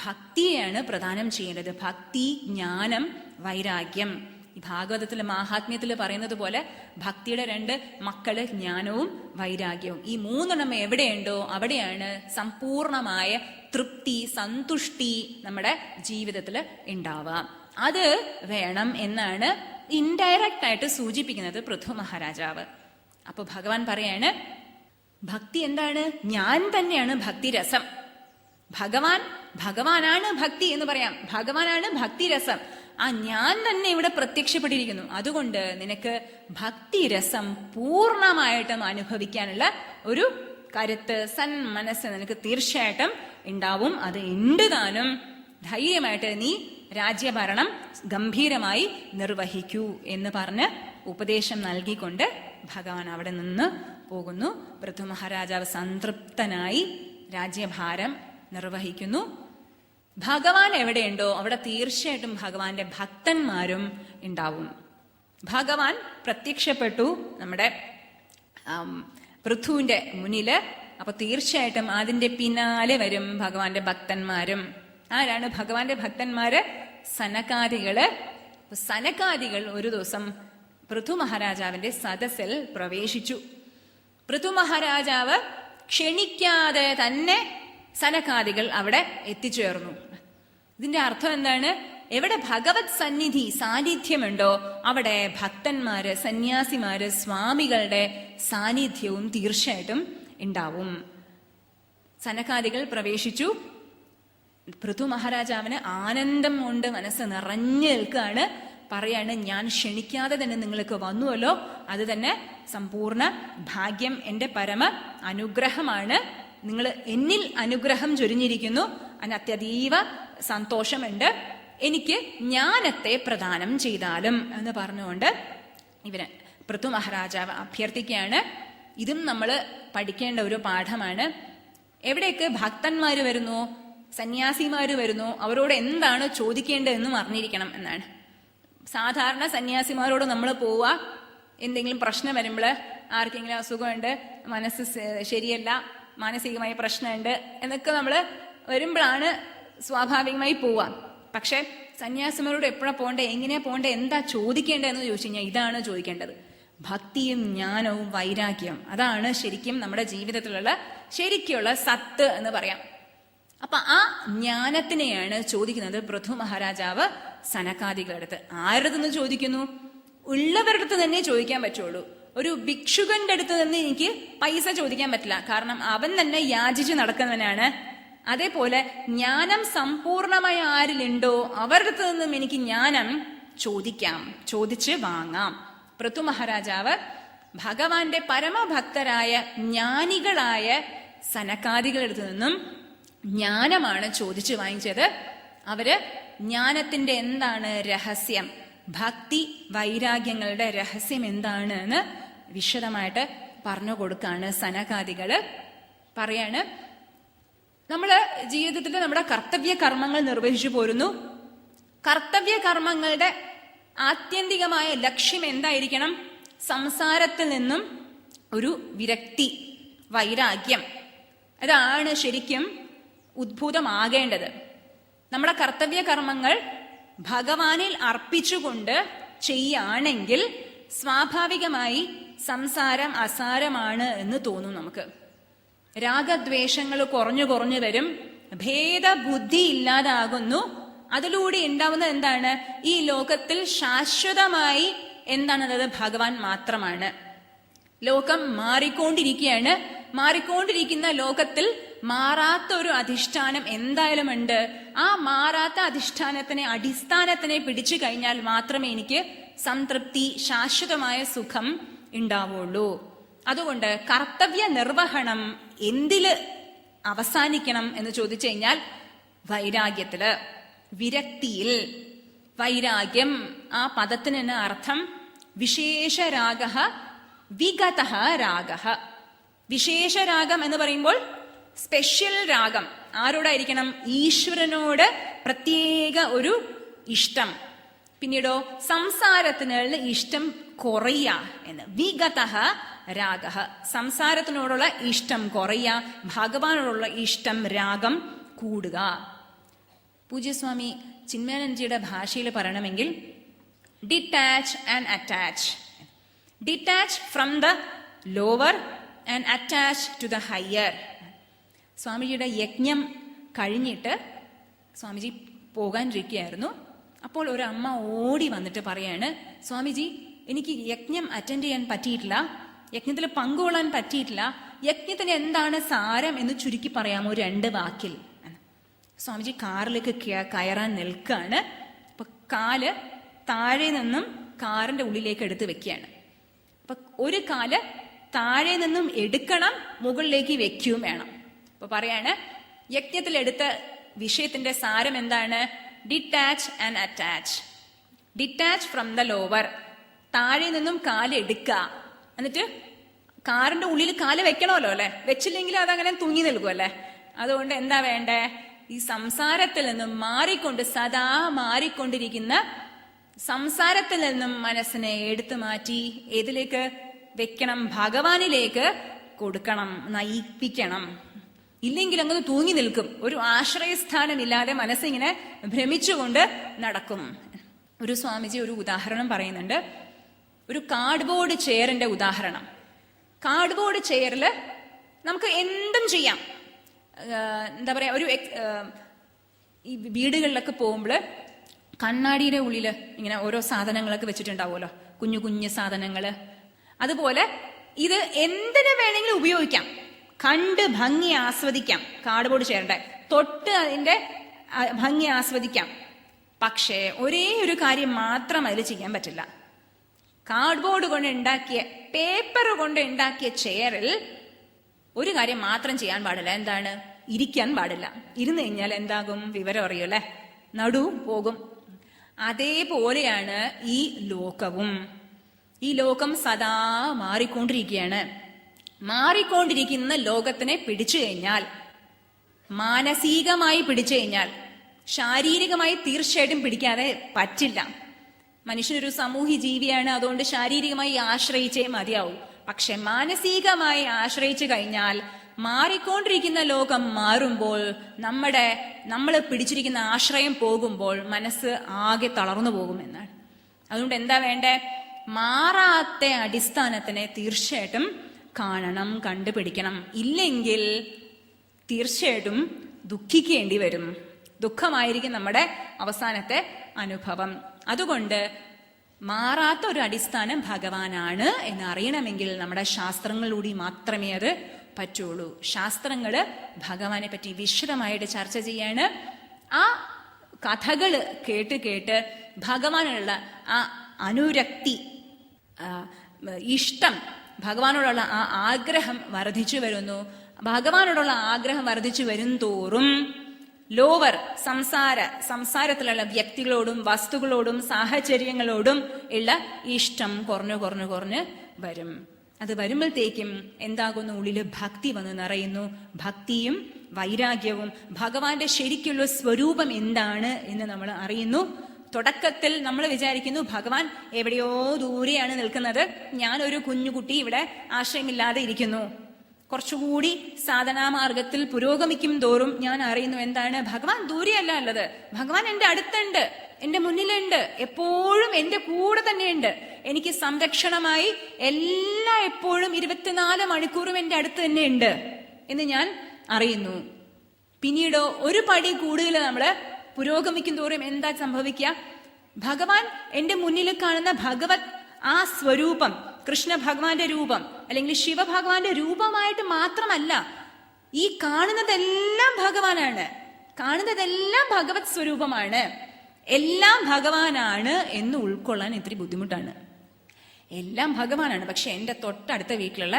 ഭക്തിയെയാണ് പ്രദാനം ചെയ്യേണ്ടത്. ഭക്തി, ജ്ഞാനം, വൈരാഗ്യം. ഈ ഭാഗവതത്തിലെ മാഹാത്മ്യത്തിൽ പറയുന്നത് പോലെ ഭക്തിയുടെ 2 മക്കള് ജ്ഞാനവും വൈരാഗ്യവും. ഈ 3 എവിടെയുണ്ടോ അവിടെയാണ് സമ്പൂർണമായ തൃപ്തി, സന്തുഷ്ടി നമ്മുടെ ജീവിതത്തിൽ ഉണ്ടാവുക. അത് വേണം എന്നാണ് ഇൻഡയറക്റ്റ് ആയിട്ട് സൂചിപ്പിക്കുന്നത് പൃഥു മഹാരാജാവ്. അപ്പൊ ഭഗവാൻ പറയാണ്, ഭക്തി എന്താണ്? ഞാൻ തന്നെയാണ് ഭക്തിരസം. ഭഗവാനാണ് ഭക്തി എന്ന് പറയാം. ഭഗവാനാണ് ഭക്തിരസം. ആ ഞാൻ തന്നെ ഇവിടെ പ്രത്യക്ഷപ്പെട്ടിരിക്കുന്നു. അതുകൊണ്ട് നിനക്ക് ഭക്തിരസം പൂർണ്ണമായിട്ടും അനുഭവിക്കാനുള്ള ഒരു കരുത്ത്, സന്മനസ് നിനക്ക് തീർച്ചയായിട്ടും ഉണ്ടാവും. അത് ഉണ്ട് താനും. ധൈര്യമായിട്ട് നീ രാജ്യഭരണം ഗംഭീരമായി നിർവഹിക്കൂ എന്ന് പറഞ്ഞ് ഉപദേശം നൽകിക്കൊണ്ട് ഭഗവാൻ അവിടെ നിന്ന് പോകുന്നു. പൃഥു മഹാരാജാവ് സംതൃപ്തനായി രാജ്യഭാരം നിർവഹിക്കുന്നു. ഭഗവാൻ എവിടെയുണ്ടോ അവിടെ തീർച്ചയായിട്ടും ഭഗവാന്റെ ഭക്തന്മാരും ഉണ്ടാവും. ഭഗവാൻ പ്രത്യക്ഷപ്പെട്ടു നമ്മുടെ പൃഥുവിന്റെ മുന്നില്. അപ്പൊ തീർച്ചയായിട്ടും അതിന്റെ പിന്നാലെ വരും ഭഗവാന്റെ ഭക്തന്മാരും. ആരാണ് ഭഗവാന്റെ ഭക്തന്മാര്? സനകാദികള്. സനകാദികൾ ഒരു ദിവസം പൃഥു മഹാരാജാവിന്റെ സദസ്സിൽ പ്രവേശിച്ചു. പൃഥു മഹാരാജാവ് ക്ഷണിക്കാതെ തന്നെ സനകാദികൾ അവിടെ എത്തിച്ചേർന്നു. ഇതിന്റെ അർത്ഥം എന്താണ്? എവിടെ ഭഗവത് സന്നിധി സാന്നിധ്യമുണ്ടോ അവിടെ ഭക്തന്മാര്, സന്യാസിമാര്, സ്വാമികളുടെ സാന്നിധ്യവും തീർച്ചയായിട്ടും ഉണ്ടാവും. സനകാദികൾ പ്രവേശിച്ചു. പൃഥു മഹാരാജാവിന് ആനന്ദം കൊണ്ട് മനസ്സ് നിറഞ്ഞു നിൽക്കുകയാണ്. പറയാണ്, ഞാൻ ക്ഷണിക്കാതെ തന്നെ നിങ്ങൾക്ക് വന്നുവല്ലോ, അത് തന്നെ സമ്പൂർണ്ണ ഭാഗ്യം, എന്റെ പരമ അനുഗ്രഹമാണ്. നിങ്ങൾ എന്നിൽ അനുഗ്രഹം ചൊരിഞ്ഞിരിക്കുന്നു, അതിന് അത്യതീവ സന്തോഷമുണ്ട്. എനിക്ക് ജ്ഞാനത്തെ പ്രദാനം ചെയ്താലും എന്ന് പറഞ്ഞുകൊണ്ട് ഇവര് പൃഥു മഹാരാജാവ് അഭ്യർത്ഥിക്കുകയാണ്. ഇതും നമ്മൾ പഠിക്കേണ്ട ഒരു പാഠമാണ്. എവിടെയൊക്കെ ഭക്തന്മാര് വരുന്നു, സന്യാസിമാര് വരുന്നു, അവരോട് എന്താണ് ചോദിക്കേണ്ടതെന്നും അറിഞ്ഞിരിക്കണം എന്നാണ്. സാധാരണ സന്യാസിമാരോട് നമ്മൾ പോവുക, എന്തെങ്കിലും പ്രശ്നം വരുമ്പോൾ, ആർക്കെങ്കിലും അസുഖമുണ്ട്, മനസ്സ് ശരിയല്ല, മാനസികമായ പ്രശ്നമുണ്ട് എന്നൊക്കെ നമ്മൾ വരുമ്പോഴാണ് സ്വാഭാവികമായി പോവുക. പക്ഷെ സന്യാസിമാരോട് എപ്പോഴാണ് പോകേണ്ടത്, എങ്ങനെയാ പോകേണ്ടത്, എന്താ ചോദിക്കേണ്ടതെന്ന് ചോദിച്ചു കഴിഞ്ഞാൽ ഇതാണ് ചോദിക്കേണ്ടത്: ഭക്തിയും ജ്ഞാനവും വൈരാഗ്യവും. അതാണ് ശരിക്കും നമ്മുടെ ജീവിതത്തിലുള്ള ശരിക്കുള്ള സത്ത് എന്ന് പറയാം. അപ്പൊ ആ ജ്ഞാനത്തിനെയാണ് ചോദിക്കുന്നത് പൃഥു മഹാരാജാവ് സനകാദികളുടെ അടുത്ത്. ആരുടെ നിന്ന് ചോദിക്കുന്നു? ഉള്ളവരുടെ അടുത്ത് തന്നെ ചോദിക്കാൻ പറ്റുള്ളൂ. ഒരു ഭിക്ഷുകന്റെ അടുത്ത് നിന്ന് എനിക്ക് പൈസ ചോദിക്കാൻ പറ്റില്ല, കാരണം അവൻ തന്നെ യാചിച്ച് നടക്കുന്നവനാണ്. അതേപോലെ ജ്ഞാനം സമ്പൂർണമായ ആരിലുണ്ടോ അവരുടെ അടുത്ത് നിന്നും എനിക്ക് ജ്ഞാനം ചോദിക്കാം, ചോദിച്ച് വാങ്ങാം. പൃഥു മഹാരാജാവ് ഭഗവാന്റെ പരമഭക്തരായ ജ്ഞാനികളായ സനകാദികളുടെ അടുത്ത് നിന്നും ജ്ഞാനമാണ് ചോദിച്ചു വാങ്ങിച്ചത്. അവര് ജ്ഞാനത്തിന്റെ എന്താണ് രഹസ്യം, ഭക്തി വൈരാഗ്യങ്ങളുടെ രഹസ്യം എന്താണ് എന്ന് വിശദമായിട്ട് പറഞ്ഞു കൊടുക്കാണ് സനകാദികള്. പറയാണ്, നമ്മള് ജീവിതത്തിൽ നമ്മുടെ കർത്തവ്യ കർമ്മങ്ങൾ നിർവഹിച്ചു പോരുന്നു. കർത്തവ്യ കർമ്മങ്ങളുടെ ആത്യന്തികമായ ലക്ഷ്യം എന്തായിരിക്കണം? സംസാരത്തിൽ നിന്നും ഒരു വിരക്തി, വൈരാഗ്യം. അതാണ് ശരിക്കും ഉദ്ഭൂതമാകേണ്ടത്. നമ്മുടെ കർത്തവ്യ കർമ്മങ്ങൾ ഭഗവാനിൽ അർപ്പിച്ചുകൊണ്ട് ചെയ്യുകയാണെങ്കിൽ സ്വാഭാവികമായി സംസാരം അസാരമാണ് എന്ന് തോന്നും നമുക്ക്. രാഗദ്വേഷങ്ങൾ കുറഞ്ഞു കുറഞ്ഞു വരും, ഭേദബുദ്ധി ഇല്ലാതാകുന്നു. അതിലൂടെ ഉണ്ടാവുന്ന എന്താണ്? ഈ ലോകത്തിൽ ശാശ്വതമായി എന്താണത്? ഭഗവാൻ മാത്രമാണ്. ലോകം മാറിക്കൊണ്ടിരിക്കുകയാണ്. മാറിക്കൊണ്ടിരിക്കുന്ന ലോകത്തിൽ മാറാത്ത ഒരു അധിഷ്ഠാനം എന്തായാലും ഉണ്ട്. ആ മാറാത്ത അടിസ്ഥാനത്തിനെ പിടിച്ചു കഴിഞ്ഞാൽ മാത്രമേ എനിക്ക് സംതൃപ്തി, ശാശ്വതമായ സുഖം ഉണ്ടാവുള്ളൂ. അതുകൊണ്ട് കർത്തവ്യ നിർവഹണം എന്തില് അവസാനിക്കണം എന്ന് ചോദിച്ചു കഴിഞ്ഞാൽ വൈരാഗ്യത്തില്, വിരക്തിയിൽ. വൈരാഗ്യം ആ പദത്തിന് തന്നെ അർത്ഥം വിശേഷരാഗ, വിഗത രാഗ. വിശേഷരാഗം എന്ന് പറയുമ്പോൾ സ്പെഷ്യൽ രാഗം ആരോടായിരിക്കണം? ഈശ്വരനോട് പ്രത്യേക ഒരു ഇഷ്ടം. പിന്നീടോ സംസാരത്തിനുള്ള ഇഷ്ടം കുറയ എന്ന്. വിഗത രാഗ, സംസാരത്തിനോടുള്ള ഇഷ്ടം കുറയ, ഭഗവാനോടുള്ള ഇഷ്ടം, രാഗം കൂടുക. പൂജ്യസ്വാമി ചിന്മയാനന്ദജിയുടെ ഭാഷയിൽ പറയണമെങ്കിൽ detach and attach. Detach from the lower and attach to the higher. സ്വാമിജിയുടെ യജ്ഞം കഴിഞ്ഞിട്ട് സ്വാമിജി പോകാനിരിക്കുകയായിരുന്നു. അപ്പോൾ ഒരു അമ്മ ഓടി വന്നിട്ട് പറയാണ്, സ്വാമിജി എനിക്ക് യജ്ഞം അറ്റൻഡ് ചെയ്യാൻ പറ്റിയിട്ടില്ല, യജ്ഞത്തിൽ പങ്കുകൊള്ളാൻ പറ്റിയിട്ടില്ല, യജ്ഞത്തിന് എന്താണ് സാരം എന്ന് ചുരുക്കി പറയാമോ 2 വാക്കിൽ? സ്വാമിജി കാറിലേക്ക് കയറാൻ നിൽക്കാണ്. അപ്പൊ കാല് താഴെ നിന്നും കാറിന്റെ ഉള്ളിലേക്ക് എടുത്ത് വെക്കുകയാണ്. അപ്പൊ ഒരു കാല് താഴെ നിന്നും എടുക്കണം, മുകളിലേക്ക് വെക്കുകയും വേണം. അപ്പൊ പറയാണ്, യജ്ഞത്തിൽ എടുത്ത വിഷയത്തിന്റെ സാരം എന്താണ്? Detach and attach. Detach from the lower, താഴെ നിന്നും കാല് എടുക്കുക, എന്നിട്ട് കാറിന്റെ ഉള്ളിൽ കാല് വെക്കണമല്ലോ അല്ലെ, വെച്ചില്ലെങ്കിൽ അതങ്ങനെ തൂങ്ങി നിൽക്കും അല്ലെ. അതുകൊണ്ട് എന്താ വേണ്ടേ? ഈ സംസാരത്തിൽ നിന്നും മാറിക്കൊണ്ട്, സദാ മാറിക്കൊണ്ടിരിക്കുന്ന സംസാരത്തിൽ നിന്നും മനസ്സിനെ എടുത്തു മാറ്റി ഏതിലേക്ക് വെക്കണം? ഭഗവാനിലേക്ക് കൊടുക്കണം, നയിപ്പിക്കണം. ഇല്ലെങ്കിൽ അങ്ങ് തൂങ്ങി നിൽക്കും, ഒരു ആശ്രയസ്ഥാനമില്ലാതെ മനസ്സിങ്ങനെ ഭ്രമിച്ചുകൊണ്ട് നടക്കും. ഒരു സ്വാമിജി ഒരു ഉദാഹരണം പറയുന്നുണ്ട്, ഒരു കാർഡ്ബോർഡ് ചെയറിന്റെ ഉദാഹരണം. കാർഡ്ബോർഡ് ചെയറില് നമുക്ക് എന്തും ചെയ്യാം. എന്താ പറയാ, ഒരു ഈ വീടുകളിലൊക്കെ പോകുമ്പോൾ കണ്ണാടിയുടെ ഉള്ളില് ഇങ്ങനെ ഓരോ സാധനങ്ങളൊക്കെ വെച്ചിട്ടുണ്ടാവുമല്ലോ, കുഞ്ഞു കുഞ്ഞു സാധനങ്ങള്. അതുപോലെ ഇത് എന്തിനു വേണമെങ്കിലും ഉപയോഗിക്കാം, കണ്ട് ഭംഗി ആസ്വദിക്കാം. കാർഡ്ബോർഡ് ചെയറിന്റെ തൊട്ട് അതിന്റെ ഭംഗി ആസ്വദിക്കാം. പക്ഷേ ഒരേ ഒരു കാര്യം മാത്രം അതിൽ ചെയ്യാൻ പറ്റില്ല. കാർഡ്ബോർഡ് കൊണ്ട് ഉണ്ടാക്കിയ, പേപ്പർ കൊണ്ട് ഉണ്ടാക്കിയ ചെയറിൽ ഒരു കാര്യം മാത്രം ചെയ്യാൻ പാടില്ല. എന്താണ്? ഇരിക്കാൻ പാടില്ല. ഇരുന്ന് കഴിഞ്ഞാൽ എന്താകും? വിവരം അറിയൂല്ലേ, നടു പോകും. അതേപോലെയാണ് ഈ ലോകവും. ഈ ലോകം സദാ മാറിക്കൊണ്ടിരിക്കുകയാണ്. മാറിക്കൊണ്ടിരിക്കുന്ന ലോകത്തിനെ പിടിച്ചു കഴിഞ്ഞാൽ, മാനസികമായി പിടിച്ചു കഴിഞ്ഞാൽ, ശാരീരികമായി തീർച്ചയായിട്ടും പിടിക്കാതെ പറ്റില്ല. മനുഷ്യനൊരു സാമൂഹ്യ ജീവിയാണ്, അതുകൊണ്ട് ശാരീരികമായി ആശ്രയിച്ചേ മതിയാവും. പക്ഷെ മാനസികമായി ആശ്രയിച്ചു കഴിഞ്ഞാൽ, മാറിക്കൊണ്ടിരിക്കുന്ന ലോകം മാറുമ്പോൾ, നമ്മൾ പിടിച്ചിരിക്കുന്ന ആശ്രയം പോകുമ്പോൾ മനസ്സ് ആകെ തളർന്നു പോകുമെന്നാണ്. അതുകൊണ്ട് എന്താ വേണ്ടേ? മാറാത്ത അടിസ്ഥാനത്തിനെ തീർച്ചയായിട്ടും കാണണം, കണ്ടുപിടിക്കണം. ഇല്ലെങ്കിൽ തീർച്ചയായിട്ടും ദുഃഖിക്കേണ്ടി വരും. ദുഃഖമായിരിക്കും നമ്മുടെ അവസാനത്തെ അനുഭവം. അതുകൊണ്ട് മാറാത്ത ഒരു അടിസ്ഥാനം ഭഗവാനാണ് എന്ന് അറിയണമെങ്കിൽ നമ്മുടെ ശാസ്ത്രങ്ങളിലൂടെ മാത്രമേ അത് പറ്റുള്ളൂ. ശാസ്ത്രങ്ങള് ഭഗവാനെ പറ്റി വിശദമായിട്ട് ചർച്ച ചെയ്യാണ്. ആ കഥകള് കേട്ട് കേട്ട് ഭഗവാനുള്ള ആ അനുരക്തി, ഇഷ്ടം, ഭഗവാനോടുള്ള ആ ആഗ്രഹം വർദ്ധിച്ചു വരുന്നു. ഭഗവാനോടുള്ള ആഗ്രഹം വർദ്ധിച്ചു വരും തോറും ലോവർ സംസാരത്തിലുള്ള വ്യക്തികളോടും വസ്തുക്കളോടും സാഹചര്യങ്ങളോടും ഉള്ള ഇഷ്ടം കുറഞ്ഞു വരും. അത് വരുമ്പോഴത്തേക്കും എന്താകുന്നു? ഉള്ളില് ഭക്തി വന്ന് നിറയുന്നു. ഭക്തിയും വൈരാഗ്യവും ഭഗവാന്റെ ശരിക്കുള്ള സ്വരൂപം എന്താണ് എന്ന് നമ്മൾ അറിയുന്നു. തുടക്കത്തിൽ നമ്മൾ വിചാരിക്കുന്നു ഭഗവാൻ എവിടെയോ ദൂരെയാണ് നിൽക്കുന്നത്, ഞാനൊരു കുഞ്ഞുകുട്ടി ഇവിടെ ആശ്രയമില്ലാതെ ഇരിക്കുന്നു. കുറച്ചുകൂടി സാധനാമാർഗത്തിൽ പുരോഗമിക്കും തോറും ഞാൻ അറിയുന്നു എന്താണ്, ഭഗവാൻ ദൂരെയല്ല ഉള്ളത്, ഭഗവാൻ എന്റെ അടുത്തുണ്ട്, എന്റെ മുന്നിലുണ്ട്, എപ്പോഴും എന്റെ കൂടെ തന്നെയുണ്ട്. എനിക്ക് സംരക്ഷണമായി എപ്പോഴും 24 മണിക്കൂറും എന്റെ അടുത്ത് തന്നെ ഉണ്ട് എന്ന് ഞാൻ അറിയുന്നു. പിന്നീടോ ഒരു പടി കൂടുതൽ നമ്മള് പുരോഗമിക്കും തോറും എന്താ സംഭവിക്കുക? ഭഗവാൻ എന്റെ മുന്നിൽ കാണുന്ന ഭഗവത് ആ സ്വരൂപം, കൃഷ്ണ ഭഗവാന്റെ രൂപം അല്ലെങ്കിൽ ശിവഭഗവാന്റെ രൂപമായിട്ട് മാത്രമല്ല, ഈ കാണുന്നതെല്ലാം ഭഗവാനാണ്, കാണുന്നതെല്ലാം ഭഗവത് സ്വരൂപമാണ്, എല്ലാം ഭഗവാനാണ് എന്ന് ഉൾക്കൊള്ളാൻ ഇത്തിരി ബുദ്ധിമുട്ടാണ്. എല്ലാം ഭഗവാനാണ്, പക്ഷെ എന്റെ തൊട്ടടുത്ത വീട്ടിലുള്ള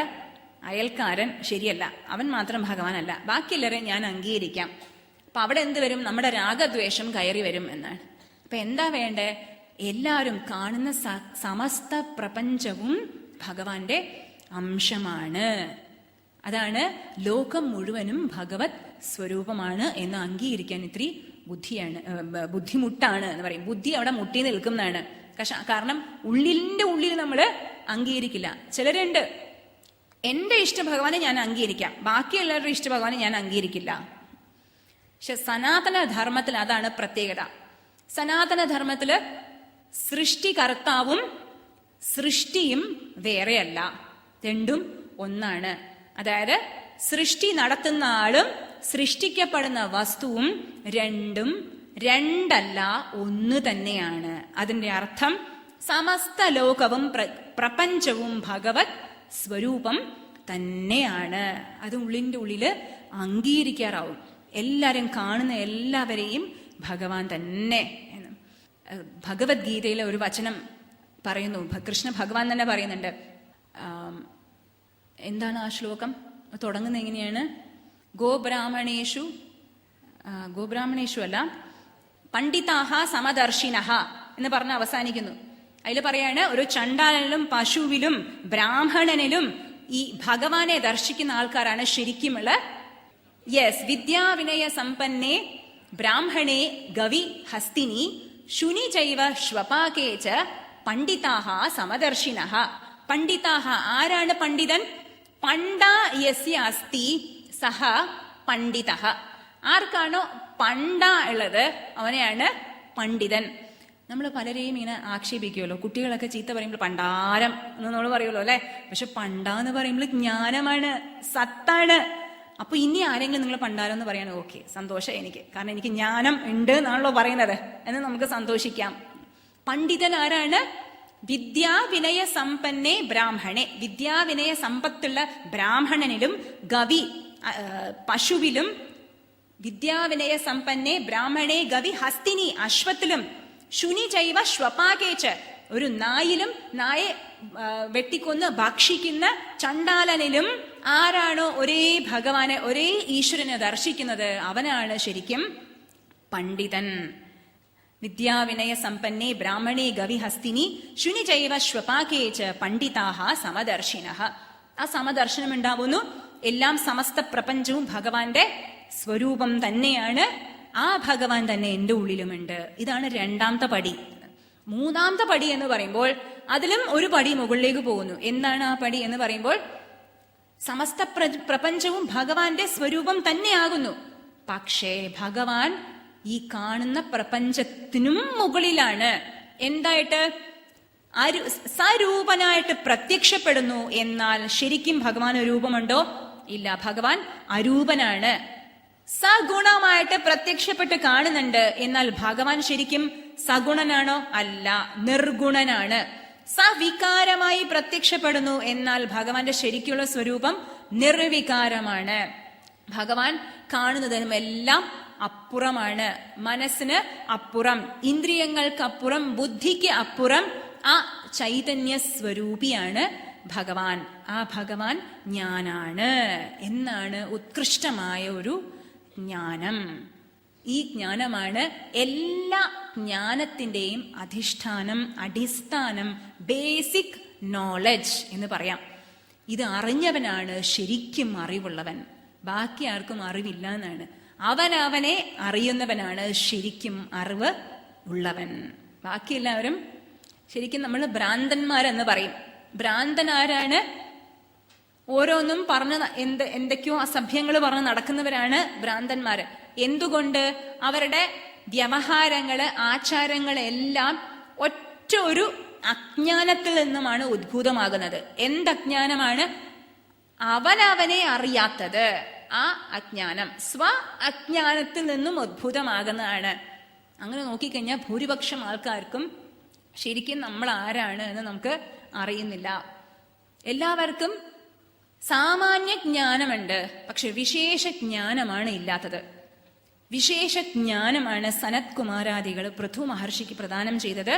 അയൽക്കാരൻ ശരിയല്ല, അവൻ മാത്രം ഭഗവാനല്ല, ബാക്കിയെല്ലാവരെയും ഞാൻ അംഗീകരിക്കാം. അപ്പൊ അവിടെ എന്ത് വരും? നമ്മുടെ രാഗദ്വേഷം കയറി വരും എന്നാണ്. അപ്പൊ എന്താ വേണ്ടേ? എല്ലാവരും കാണുന്ന സമസ്ത പ്രപഞ്ചവും ഭഗവാന്റെ അംശമാണ്, അതാണ് ലോകം മുഴുവനും ഭഗവത് സ്വരൂപമാണ് എന്ന് അംഗീകരിക്കാൻ ഇത്തിരി ബുദ്ധിമുട്ടാണ് എന്ന് പറയും. ബുദ്ധി അവിടെ മുട്ടി നിൽക്കുന്നതാണ്. കാരണം ഉള്ളിന്റെ ഉള്ളിൽ നമ്മൾ അംഗീകരിക്കില്ല. ചിലരുണ്ട്, എന്റെ ഇഷ്ട ഭഗവാനെ ഞാൻ അംഗീകരിക്കാം, ബാക്കിയുള്ളവരുടെ ഇഷ്ട ഭഗവാനെ ഞാൻ അംഗീകരിക്കില്ല. പക്ഷെ സനാതന ധർമ്മത്തിൽ അതാണ് പ്രത്യേകത. സനാതന ധർമ്മത്തില് സൃഷ്ടികർത്താവും സൃഷ്ടിയും വേറെയല്ല, രണ്ടും ഒന്നാണ്. അതായത് സൃഷ്ടി നടത്തുന്ന ആളും സൃഷ്ടിക്കപ്പെടുന്ന വസ്തുവും രണ്ടല്ല, ഒന്ന് തന്നെയാണ്. അതിന്റെ അർത്ഥം സമസ്ത ലോകവും പ്രപഞ്ചവും ഭഗവത് സ്വരൂപം തന്നെയാണ്. അത് ഉള്ളിന്റെ ഉള്ളില് അംഗീകരിക്കാറാവും. എല്ലാരും കാണുന്ന എല്ലാവരെയും ഭഗവാൻ തന്നെ. ഭഗവത്ഗീതയിലെ ഒരു വചനം പറയുന്നു, കൃഷ്ണ ഭഗവാൻ തന്നെ പറയുന്നുണ്ട്. എന്താണ് ആ ശ്ലോകം? തുടങ്ങുന്നത് എങ്ങനെയാണ്? ഗോബ്രാഹ്മണേഷു അല്ല, പണ്ഡിതാഹ സമദർശിനഹ എന്ന് പറഞ്ഞ് അവസാനിക്കുന്നു. അതിൽ പറയാണ്, ഒരു ചണ്ടാലനിലും പശുവിലും ബ്രാഹ്മണനിലും ഈ ഭഗവാനെ ദർശിക്കുന്ന ആൾക്കാരാണ് ശരിക്കുമുള്ള വിദ്യാവിനയ സമ്പന്നേ ബ്രാഹ്മണേ ഗവി ഹസ്തിനി ശുനി ചൈവ ശ്വപാകേ ച പണ്ഡിതാഹ സമദർശിനഃ. പണ്ഡിതാഹ, ആരാണ് പണ്ഡിതൻ? പണ്ഡാ യസ്യ അസ്തി സഹ പണ്ഡിതഃ. ആർക്കാണോ പണ്ട ഉള്ളത് അവനെയാണ് പണ്ഡിതൻ. നമ്മൾ പലരെയും ഇങ്ങനെ ആക്ഷേപിക്കുമല്ലോ, കുട്ടികളൊക്കെ ചീത്ത പറയുമ്പോൾ പണ്ടാരം എന്ന് നമ്മൾ പറയുമല്ലോ അല്ലെ. പക്ഷെ പണ്ടാന്ന് പറയുമ്പോൾ ജ്ഞാനമാണ്, സത്താണ്. അപ്പൊ ഇനി ആരെങ്കിലും നിങ്ങൾ പണ്ടാരം എന്ന് പറയണോ? ഓക്കെ, സന്തോഷം എനിക്ക്, കാരണം എനിക്ക് ജ്ഞാനം ഉണ്ട് എന്നാണല്ലോ പറയുന്നത് എന്ന് നമുക്ക് സന്തോഷിക്കാം. പണ്ഡിതൻ ആരാണ്? വിദ്യാവിനയ സമ്പന്നേ ബ്രാഹ്മണേ. വിദ്യാവിനയ സമ്പത്തുള്ള ബ്രാഹ്മണനിലും ഗവി പശുവിലും, വിദ്യാവിനയ സമ്പന്നേ ബ്രാഹ്മണേ ഗവി ഹസ്തിനി അശ്വത്തിലും, ശുനി ചൈവ ശ്വപാകേച്ച് ഒരു നായിലും നായെ വെട്ടിക്കൊന്ന് ഭക്ഷിക്കുന്ന ചണ്ടാലനിലും ആരാണോ ഒരേ ഭഗവാനെ, ഒരേ ഈശ്വരനെ ദർശിക്കുന്നത് അവനാണ് ശരിക്കും പണ്ഡിതൻ. വിദ്യാവിനയ സമ്പന്നേ ബ്രാഹ്മണേ ഗവി ഹസ്തിനി ശുനി ചൈവ ശ്വപാകേച്ച് പണ്ഡിതാഹ സമദർശിനഃ. ആ സമദർശനം ഉണ്ടാവുന്നു. എല്ലാം സമസ്ത പ്രപഞ്ചവും ഭഗവാന്റെ സ്വരൂപം തന്നെയാണ്. ആ ഭഗവാൻ തന്നെ എന്റെ ഉള്ളിലുമുണ്ട്. ഇതാണ് രണ്ടാമത്തെ പടി. മൂന്നാമത്തെ പടി എന്ന് പറയുമ്പോൾ അതിലും ഒരു പടി മുകളിലേക്ക് പോകുന്നു. എന്താണ് ആ പടി എന്ന് പറയുമ്പോൾ, സമസ്ത പ്രപഞ്ചവും ഭഗവാന്റെ സ്വരൂപം തന്നെയാകുന്നു. പക്ഷേ ഭഗവാൻ ഈ കാണുന്ന പ്രപഞ്ചത്തിനും മുകളിലാണ്. എന്തായിട്ട്? സരൂപനായിട്ട് പ്രത്യക്ഷപ്പെടുന്നു. എന്നാൽ ശരിക്കും ഭഗവാൻ രൂപമുണ്ടോ? ഇല്ല, ഭഗവാൻ അരൂപനാണ്. സഗുണമായിട്ട് പ്രത്യക്ഷപ്പെട്ട് കാണുന്നുണ്ട്. എന്നാൽ ഭഗവാൻ ശരിക്കും സഗുണനാണോ? അല്ല, നിർഗുണനാണ്. സവികാരമായി പ്രത്യക്ഷപ്പെടുന്നു. എന്നാൽ ഭഗവാന്റെ ശരിക്കുള്ള സ്വരൂപം നിർവികാരമാണ്. ഭഗവാൻ കാണുന്നതിനുമെല്ലാം അപ്പുറമാണ്. മനസ്സിന് അപ്പുറം, ഇന്ദ്രിയങ്ങൾക്കപ്പുറം, ബുദ്ധിക്ക് അപ്പുറം ആ ചൈതന്യ സ്വരൂപിയാണ് ഭഗവാൻ. ആ ഭഗവാൻ ജ്ഞാനാണ് എന്നാണ് ഉത്കൃഷ്ടമായ ഒരു ജ്ഞാനം. ഈ ജ്ഞാനമാണ് എല്ലാ ജ്ഞാനത്തിന്റെയും അധിഷ്ഠാനം, അടിസ്ഥാനം, ബേസിക് നോളജ് എന്ന് പറയാം. ഇത് അറിഞ്ഞവനാണ് ശരിക്കും അറിവുള്ളവൻ. ബാക്കി ആർക്കും അറിവില്ല എന്നാണ്. അവനവനെ അറിയുന്നവനാണ് ശരിക്കും അറിവ് ഉള്ളവൻ. ബാക്കി എല്ലാവരും ശരിക്കും നമ്മൾ ഭ്രാന്തന്മാരെന്ന് പറയും. ഭ്രാന്തൻ ആരാണ്? ഓരോന്നും പറഞ്ഞ് എന്തൊക്കെയോ അസഭ്യങ്ങൾ പറഞ്ഞ് നടക്കുന്നവരാണ് ഭ്രാന്തന്മാര്. എന്തുകൊണ്ട്? അവരുടെ വ്യവഹാരങ്ങള്, ആചാരങ്ങളെല്ലാം ഒറ്റ ഒരു അജ്ഞാനത്തിൽ നിന്നുമാണ് ഉദ്ഭൂതമാകുന്നത്. എന്തജ്ഞാനമാണ്? അവനവനെ അറിയാത്തത്. ആ അജ്ഞാനം സ്വ അജ്ഞാനത്തിൽ നിന്നും ഉദ്ഭൂതമാകുന്നതാണ്. അങ്ങനെ നോക്കിക്കഴിഞ്ഞാൽ ഭൂരിപക്ഷം ആൾക്കാർക്കും ശരിക്കും നമ്മൾ ആരാണ് എന്ന് നമുക്ക് അറിയുന്നില്ല. എല്ലാവർക്കും സാമാന്യ ജ്ഞാനമുണ്ട്, പക്ഷെ വിശേഷ ജ്ഞാനമാണ് ഇല്ലാത്തത്. വിശേഷ ജ്ഞാനമാണ് സനത് കുമാരാദികൾ പൃഥു മഹർഷിക്ക് പ്രദാനം ചെയ്തത്.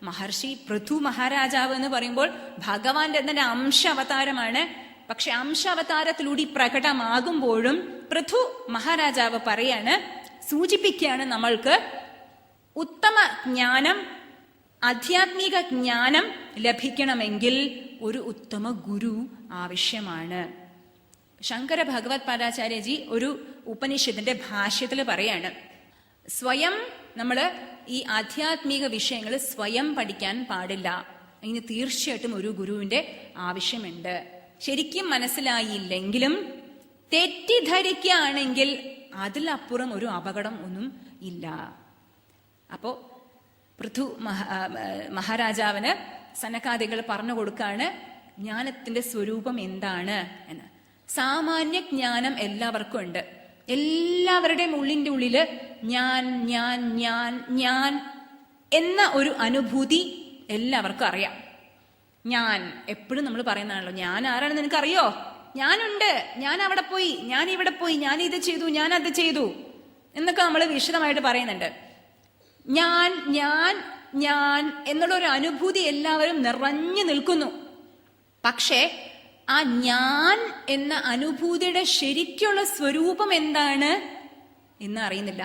മഹർഷി പൃഥു മഹാരാജാവ് എന്ന് പറയുമ്പോൾ ഭഗവാന്റെ തന്നെ അംശ അവതാരമാണ്. പക്ഷെ അംശ അവതാരത്തിലൂടെ പ്രകടമാകുമ്പോഴും പൃഥു മഹാരാജാവ് പറയാണ്, സൂചിപ്പിക്കുകയാണ്, നമ്മൾക്ക് ഉത്തമ ജ്ഞാനം, ആധ്യാത്മിക ജ്ഞാനം ലഭിക്കണമെങ്കിൽ ഒരു ഉത്തമ ഗുരു ആവശ്യമാണ്. ശങ്കര ഭഗവത് പാദാചാര്യജി ഒരു ഉപനിഷത്തിന്റെ ഭാഷ്യത്തിൽ പറയാണ്, സ്വയം നമ്മള് ഈ ആധ്യാത്മിക വിഷയങ്ങൾ സ്വയം പഠിക്കാൻ പാടില്ല. അതിന് തീർച്ചയായിട്ടും ഒരു ഗുരുവിന്റെ ആവശ്യമുണ്ട്. ശരിക്കും മനസ്സിലായില്ലെങ്കിലും തെറ്റിദ്ധരിക്കുകയാണെങ്കിൽ അതിലപ്പുറം ഒരു അപകടം ഒന്നും ഇല്ല. അപ്പോ പൃഥു മഹാരാജാവിന് സനകാദികൾ പറഞ്ഞു കൊടുക്കാണ് ജ്ഞാനത്തിന്റെ സ്വരൂപം എന്താണ് എന്ന്. സാമാന്യ ജ്ഞാനം എല്ലാവർക്കും ഉണ്ട്. എല്ലാവരുടെയും ഉള്ളിന്റെ ഉള്ളില് ഞാൻ ഞാൻ ഞാൻ ഞാൻ എന്ന ഒരു അനുഭൂതി എല്ലാവർക്കും അറിയാം. ഞാൻ എപ്പോഴും നമ്മൾ പറയുന്നതാണല്ലോ, ഞാൻ ആരാണെന്ന് നിനക്കറിയോ? ഞാനുണ്ട്, ഞാൻ അവിടെ പോയി, ഞാൻ ഇവിടെ പോയി, ഞാൻ ഇത് ചെയ്തു, ഞാൻ അത് ചെയ്തു എന്നൊക്കെ നമ്മൾ വിശദമായിട്ട് പറയുന്നുണ്ട്. ഞാൻ ഞാൻ ഞാൻ എന്നുള്ളൊരു അനുഭൂതി എല്ലാവരും നിറഞ്ഞു നിൽക്കുന്നു. പക്ഷേ ആ ഞാൻ എന്ന അനുഭൂതിയുടെ ശരിക്കുള്ള സ്വരൂപം എന്താണ് എന്ന് അറിയുന്നില്ല.